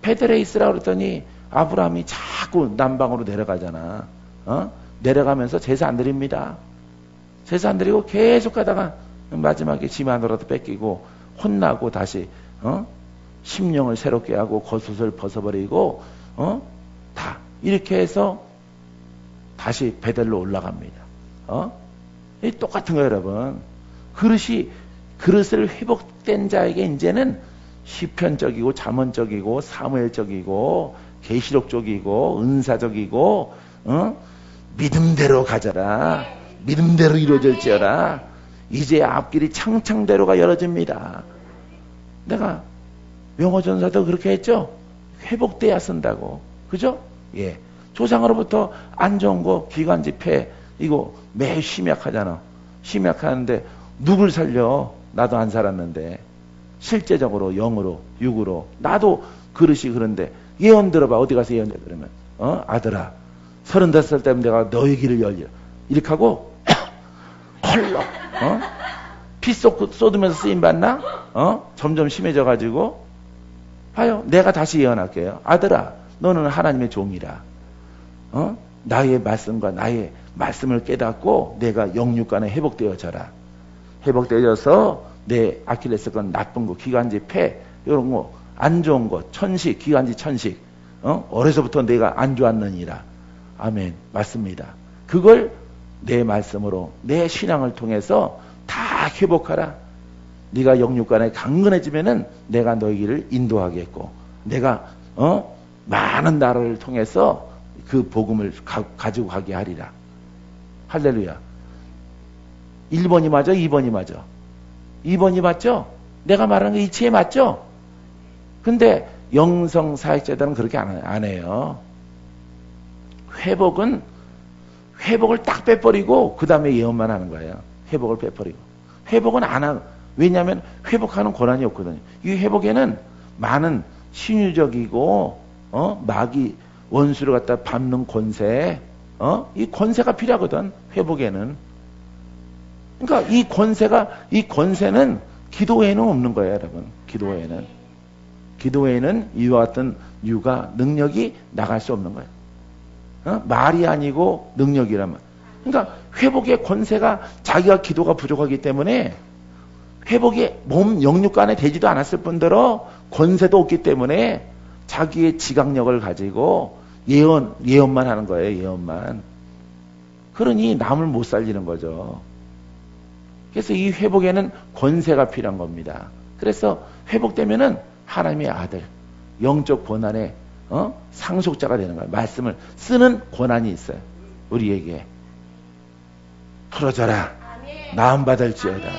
베델에 있으라 그랬더니 아브라함이 자꾸 남방으로 내려가잖아. 내려가면서 제사 안 드립니다. 제사 안 드리고 계속 가다가 마지막에 짐 하나라도 뺏기고 혼나고 다시 심령을 새롭게 하고 겉옷을 벗어버리고 다 이렇게 해서 다시 베델로 올라갑니다. 똑같은 거예요, 여러분. 그릇을 회복된 자에게 이제는 시편적이고 잠언적이고 사무엘적이고 계시록적이고 은사적이고 믿음대로 가져라. 믿음대로 이루어질지어라. 이제 앞길이 창창대로가 열어집니다. 내가 명호전사도 그렇게 했죠. 회복돼야 쓴다고. 그죠? 예. 조상으로부터 안 좋은 거 기관지 폐 이거 매일 심약하잖아. 심약하는데 누굴 살려? 나도 안 살았는데. 실제적으로 영으로 육으로 나도 그릇이 그런데 예언 들어봐. 어디 가서 예언 들으면 아들아 35살 때면 내가 너의 길을 열려 이렇게 하고 헐렁 피 쏟으면서 쓰임받나? 점점 심해져 가지고 봐요. 내가 다시 예언할게요. 아들아 너는 하나님의 종이라 나의 말씀과 나의 말씀을 깨닫고 내가 영육간에 회복되어져라. 회복되어져서 내 아킬레스건 나쁜 거 기관지 폐 이런 거 안 좋은 거 천식 기관지 천식 어려서부터 내가 안 좋았느니라. 아멘. 맞습니다. 그걸 내 말씀으로 내 신앙을 통해서 다 회복하라. 네가 영육간에 강건해지면은 내가 너희 길을 인도하겠고 내가 많은 나라를 통해서 그 복음을 가지고 가게 하리라. 할렐루야. 1번이 맞아? 2번이 맞아? 2번이 맞죠? 내가 말하는 게 이치에 맞죠? 근데 영성 사역자들은 그렇게 안 해요. 회복을 딱 빼버리고 그 다음에 예언만 하는 거예요. 회복을 빼버리고. 회복은 안 하고. 왜냐하면 회복하는 권한이 없거든요. 이 회복에는 많은 신유적이고 마귀 원수를 갖다 밟는 권세 이 권세가 필요하거든. 회복에는. 그러니까 이 권세는 기도에는 없는 거예요, 여러분. 기도에는 이와 같은 유가 능력이 나갈 수 없는 거예요. 말이 아니고 능력이란 말. 그러니까 회복의 권세가 자기가 기도가 부족하기 때문에 회복이 몸 영육간에 되지도 않았을 뿐더러 권세도 없기 때문에 자기의 지각력을 가지고 예언만 하는 거예요. 예언만. 그러니 남을 못 살리는 거죠. 그래서 이 회복에는 권세가 필요한 겁니다. 그래서 회복되면은 하나님의 아들, 영적 권한의 상속자가 되는 거예요. 말씀을 쓰는 권한이 있어요. 우리에게. 풀어져라. 나음 받을지어다.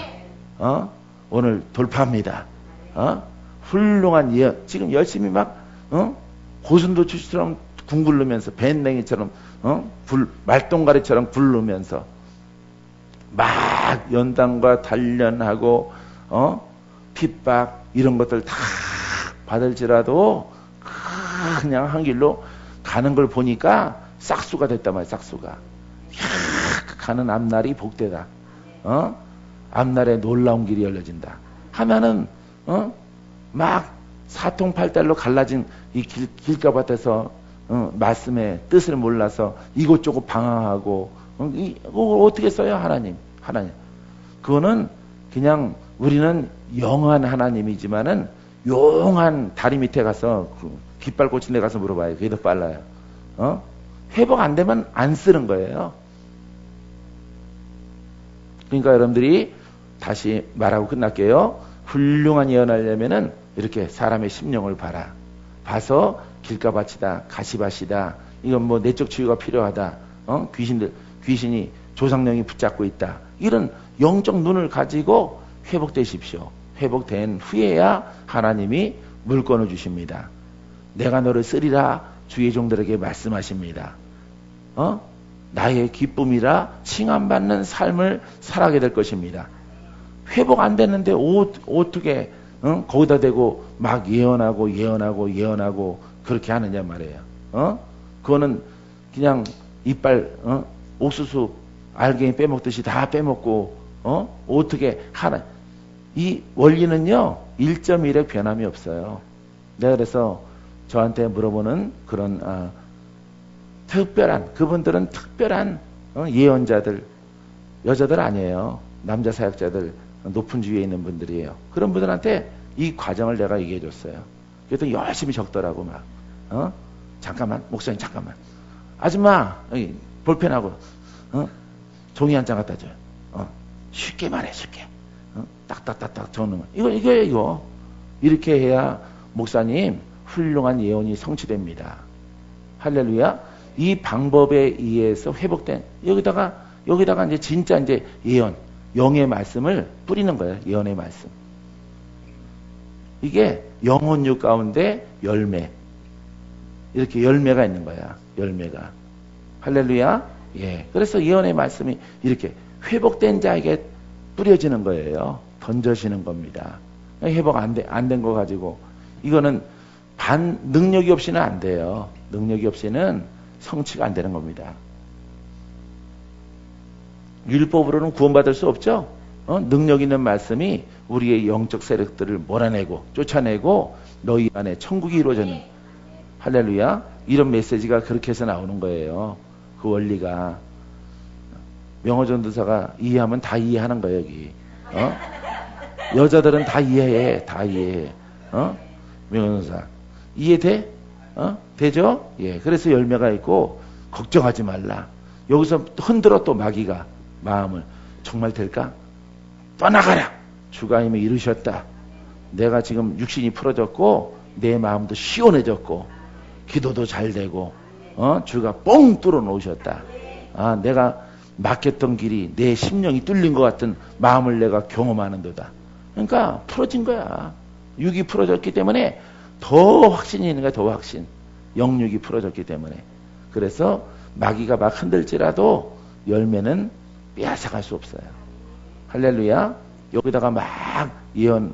오늘 돌파합니다. 훌륭한 예언. 지금 열심히 막 고슴도치처럼 둥글르면서 밴댕이처럼 말똥가리처럼 굴르면서 막 연단과 단련하고 핍박 이런 것들 다 받을지라도 그냥 한 길로 가는 걸 보니까 싹수가 됐단 말이야. 싹수가. 가는 앞날이 복되다. 앞날에 놀라운 길이 열려진다. 하면은 막 사통팔달로 갈라진 이 길가밭에서 말씀의 뜻을 몰라서 이곳저곳 방황하고 이거 어떻게 써요? 하나님. 그거는 그냥 우리는 영한 하나님이지만은 용한 다리 밑에 가서 깃발 꽂힌 데 가서 물어봐요. 그게 더 빨라요. 회복 안 되면 안 쓰는 거예요. 그러니까 여러분들이 다시 말하고 끝날게요. 훌륭한 예언하려면은 이렇게 사람의 심령을 봐서 길가밭이다, 가시밭이다. 이건 뭐 내적 치유가 필요하다. 귀신이 조상령이 붙잡고 있다. 이런 영적 눈을 가지고 회복되십시오. 회복된 후에야 하나님이 물건을 주십니다. 내가 너를 쓰리라 주의 종들에게 말씀하십니다. 나의 기쁨이라 칭함받는 삶을 살아가게 될 것입니다. 회복 안 됐는데 어떻게 거기다 대고 막 예언하고 그렇게 하느냐 말이에요. 그거는 그냥 이빨 옥수수 알갱이 빼먹듯이 다 빼먹고 어떻게 하나. 이 원리는요 1.1의 변함이 없어요. 내가 그래서 저한테 물어보는 그런 특별한, 그분들은 특별한 예언자들, 여자들 아니에요. 남자 사역자들, 높은 지위에 있는 분들이에요. 그런 분들한테 이 과정을 내가 얘기해 줬어요. 그래도 열심히 적더라고 막. 잠깐만 목사님 잠깐만, 아줌마 볼펜하고 종이 한 장 갖다 줘요. 쉽게 말해, 쉽게. 딱딱딱딱 적는 거. 이거 이렇게 해야 목사님 훌륭한 예언이 성취됩니다. 할렐루야. 이 방법에 의해서 회복된 여기다가 이제 진짜 이제 예언, 영의 말씀을 뿌리는 거예요. 예언의 말씀. 이게 영혼육 가운데 열매. 이렇게 열매가 있는 거야. 열매가. 할렐루야. 예. 그래서 예언의 말씀이 이렇게 회복된 자에게 뿌려지는 거예요. 던져지는 겁니다. 회복 안 된 거 가지고 이거는 능력이 없이는 안 돼요. 능력이 없이는 성취가 안 되는 겁니다. 율법으로는 구원받을 수 없죠. 능력 있는 말씀이 우리의 영적 세력들을 몰아내고 쫓아내고 너희 안에 천국이 이루어지는, 할렐루야. 이런 메시지가 그렇게 해서 나오는 거예요. 그 원리가. 명호전도사가 이해하면 다 이해하는 거예요, 여기. 여자들은 다 이해해. 다 이해해. 명호전도사. 이해돼? 되죠? 예. 그래서 열매가 있고, 걱정하지 말라. 여기서 흔들어 또 마귀가 마음을. 정말 될까? 떠나가라! 주가 이미 이루셨다. 내가 지금 육신이 풀어졌고, 내 마음도 시원해졌고, 기도도 잘 되고, 주가 뻥 뚫어 놓으셨다. 내가 막혔던 길이 내 심령이 뚫린 것 같은 마음을 내가 경험하는도다. 그러니까 풀어진 거야. 육이 풀어졌기 때문에 더 확신이 있는 거야. 더 확신. 영육이 풀어졌기 때문에. 그래서 마귀가 막 흔들지라도 열매는 빼앗아갈 수 없어요. 할렐루야. 여기다가 막 예언,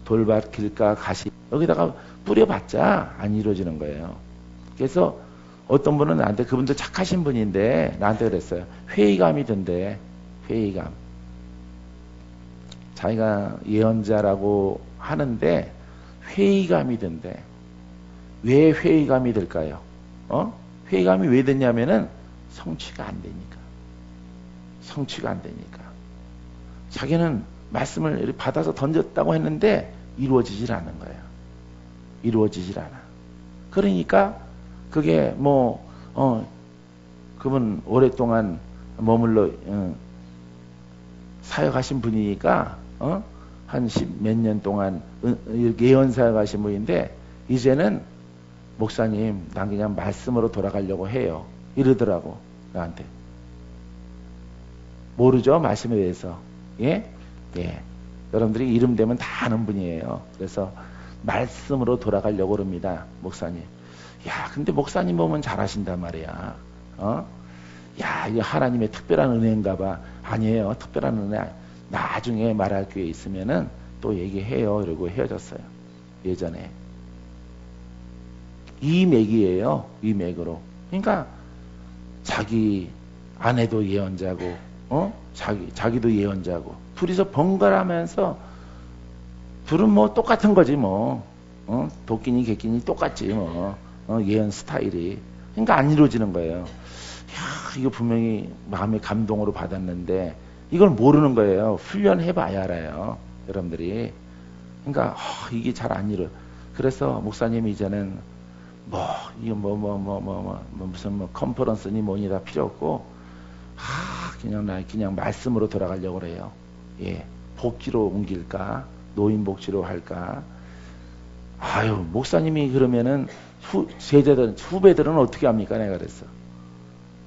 돌밭, 길가, 가시 여기다가 뿌려봤자 안 이루어지는 거예요. 그래서 어떤 분은 나한테, 그분도 착하신 분인데 나한테 그랬어요. 회의감이 든대. 회의감. 자기가 예언자라고 하는데 회의감이 든대. 왜 회의감이 들까요? 회의감이 왜 드냐면은 성취가 안 되니까. 성취가 안 되니까. 자기는 말씀을 이렇게 받아서 던졌다고 했는데 이루어지질 않는 거예요. 이루어지질 않아. 그러니까 그게 그분 오랫동안 머물러 사역하신 분이니까 한 10몇 년 동안 예언 사역하신 분인데 이제는 목사님 난 그냥 말씀으로 돌아가려고 해요. 이러더라고 나한테. 모르죠? 말씀에 대해서. 예? 예. 여러분들이 이름 되면 다 아는 분이에요. 그래서 말씀으로 돌아가려고 그럽니다. 목사님. 야, 근데 목사님 보면 잘하신단 말이야. 야, 이게 하나님의 특별한 은혜인가 봐. 아니에요. 특별한 은혜. 나중에 말할 기회 있으면은 또 얘기해요. 이러고 헤어졌어요. 예전에. 이 맥이에요. 이 맥으로. 그러니까 자기 아내도 예언자고, 자기도 예언자고, 둘이서 번갈아가면서 둘은 뭐 똑같은 거지 뭐. 도끼니 개끼니 똑같지 뭐. 예언 스타일이. 그러니까 안 이루어지는 거예요. 야, 이거 분명히 마음의 감동으로 받았는데 이걸 모르는 거예요. 훈련해봐야 알아요. 여러분들이. 그러니까 이게 잘 안 이루어. 그래서 목사님이 이제는 무슨 컨퍼런스니 뭐니 다 필요 없고 그냥 말씀으로 돌아가려고 그래요. 예. 복지로 옮길까? 노인 복지로 할까? 아유, 목사님이 그러면은 후배들은 어떻게 합니까? 내가 그랬어.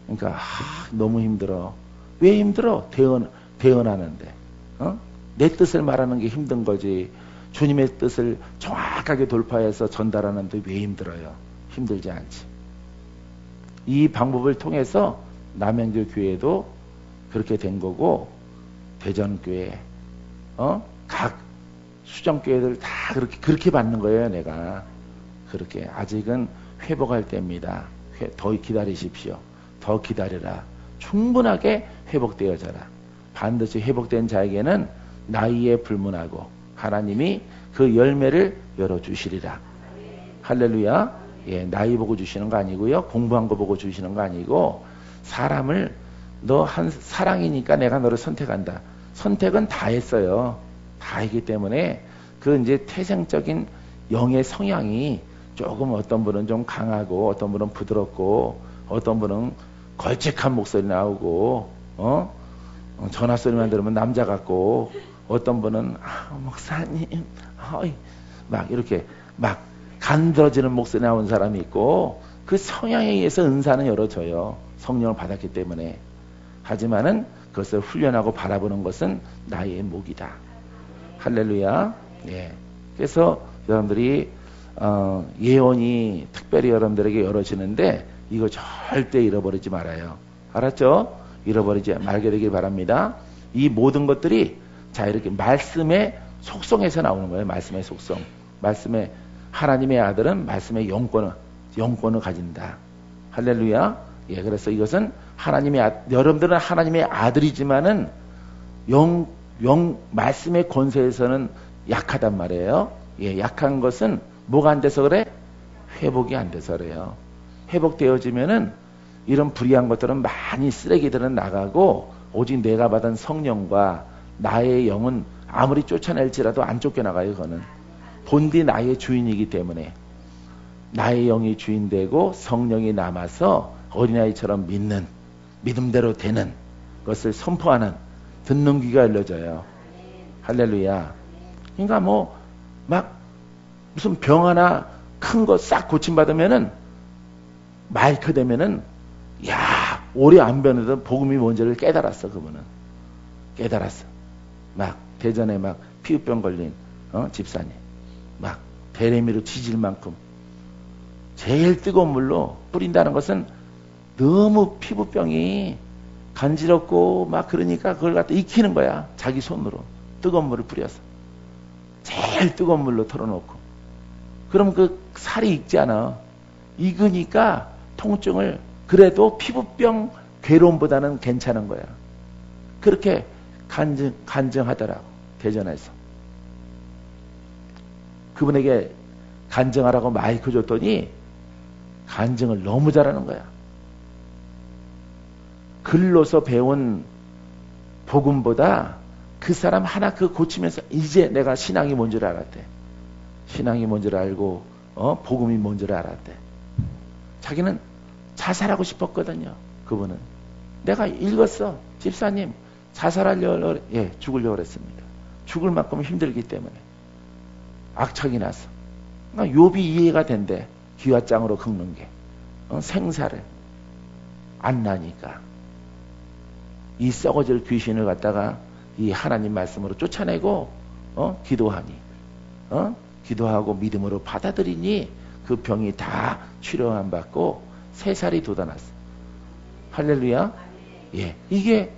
그러니까 너무 힘들어. 왜 힘들어? 대언하는데. 내 뜻을 말하는 게 힘든 거지. 주님의 뜻을 정확하게 돌파해서 전달하는데 왜 힘들어요? 힘들지 않지. 이 방법을 통해서 남양주 교회도 그렇게 된 거고, 대전교회, 각 수정교회들 다 그렇게 받는 거예요, 내가. 그렇게. 아직은 회복할 때입니다. 더 기다리십시오. 더 기다리라. 충분하게 회복되어져라. 반드시 회복된 자에게는 나이에 불문하고 하나님이 그 열매를 열어주시리라. 할렐루야. 예, 나이 보고 주시는 거 아니고요. 공부한 거 보고 주시는 거 아니고, 사람을 너 사랑이니까 내가 너를 선택한다. 선택은 다 했어요. 다 했기 때문에 그 이제 태생적인 영의 성향이 조금 어떤 분은 좀 강하고 어떤 분은 부드럽고 어떤 분은 걸쭉한 목소리 나오고 전화 소리만 들으면 남자 같고 어떤 분은 목사님 막 이렇게 막 간드러지는 목소리 나오는 사람이 있고, 그 성향에 의해서 은사는 열어져요. 성령을 받았기 때문에. 하지만은 그것을 훈련하고 바라보는 것은 나의 목이다. 할렐루야. 예. 그래서 여러분들이 예언이 특별히 여러분들에게 열어지는데 이거 절대 잃어버리지 말아요. 알았죠? 잃어버리지 말게 되길 바랍니다. 이 모든 것들이 자 이렇게 말씀의 속성에서 나오는 거예요. 말씀의 속성. 말씀의 하나님의 아들은 말씀의 영권을 가진다. 할렐루야. 예, 그래서 이것은 여러분들은 하나님의 아들이지만은 말씀의 권세에서는 약하단 말이에요. 예, 약한 것은 뭐가 안 돼서 그래? 회복이 안 돼서 그래요. 회복되어지면은 이런 불의한 것들은 많이 쓰레기들은 나가고 오직 내가 받은 성령과 나의 영은 아무리 쫓아낼지라도 안 쫓겨나가요. 그거는 본디 나의 주인이기 때문에 나의 영이 주인되고 성령이 남아서 어린아이처럼 믿음대로 되는 것을 선포하는 듣는 귀가 열려져요. 할렐루야. 그러니까 막 무슨 병 하나 큰 거 싹 고침받으면은 마이크 되면은 오래 안 변해도 복음이 뭔지를 깨달았어. 그분은 깨달았어. 막 대전에 막 피부병 걸린 집사님 막 대레미로 지질 만큼 제일 뜨거운 물로 뿌린다는 것은 너무 피부병이 간지럽고 막 그러니까 그걸 갖다 익히는 거야. 자기 손으로 뜨거운 물을 뿌려서 제일 뜨거운 물로 털어놓고, 그럼 그 살이 익지 않아. 익으니까 통증을, 그래도 피부병 괴로움보다는 괜찮은 거야. 그렇게 간증하더라고. 대전에서 그분에게 간증하라고 마이크 줬더니 간증을 너무 잘하는 거야. 글로서 배운 복음보다 그 사람 하나 고치면서 이제 내가 신앙이 뭔지를 알았대. 신앙이 뭔지를 알고 복음이 뭔지를 알았대. 자기는 자살하고 싶었거든요. 그분은. 내가 읽었어. 집사님 자살하려고, 죽으려고 그랬습니다. 죽을 만큼 힘들기 때문에. 악착이 났어. 그러니까 욥이 이해가 된대. 기와장으로 긁는 게. 생사를 안 나니까. 이 썩어질 귀신을 갖다가 이 하나님 말씀으로 쫓아내고 기도하니 기도하고 믿음으로 받아들이니 그 병이 다 치료안 받고 새 살이 돋아났어. 할렐루야. 예, 이게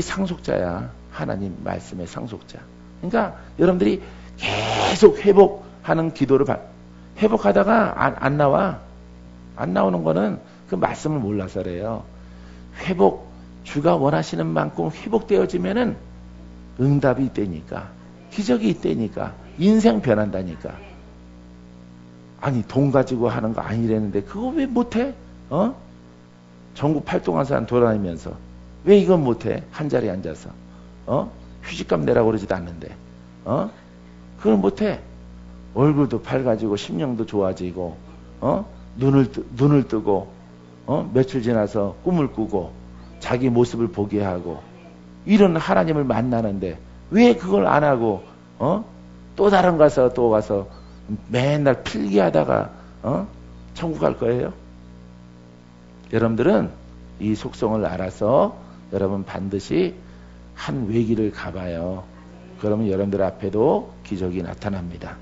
상속자야. 하나님 말씀의 상속자. 그러니까 여러분들이 계속 회복하는 기도를 회복하다가 안 나와. 안 나오는 거는 그 말씀을 몰라서 그래요. 주가 원하시는 만큼 회복되어지면은 응답이 있다니까. 기적이 있다니까. 인생 변한다니까. 아니 돈 가지고 하는 거 아니라는데 그거 왜 못해? 전국 팔동안산 돌아다니면서 왜 이건 못해? 한 자리에 앉아서 휴직감 내라고 그러지도 않는데 그걸 못해. 얼굴도 밝아지고 심령도 좋아지고 눈을 뜨고 며칠 지나서 꿈을 꾸고 자기 모습을 보게 하고 이런 하나님을 만나는데 왜 그걸 안 하고 또 다른 가서 또 가서 맨날 필기하다가 천국 갈 거예요? 여러분들은 이 속성을 알아서 여러분 반드시 한 외길을 가봐요. 그러면 여러분들 앞에도 기적이 나타납니다.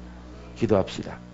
기도합시다.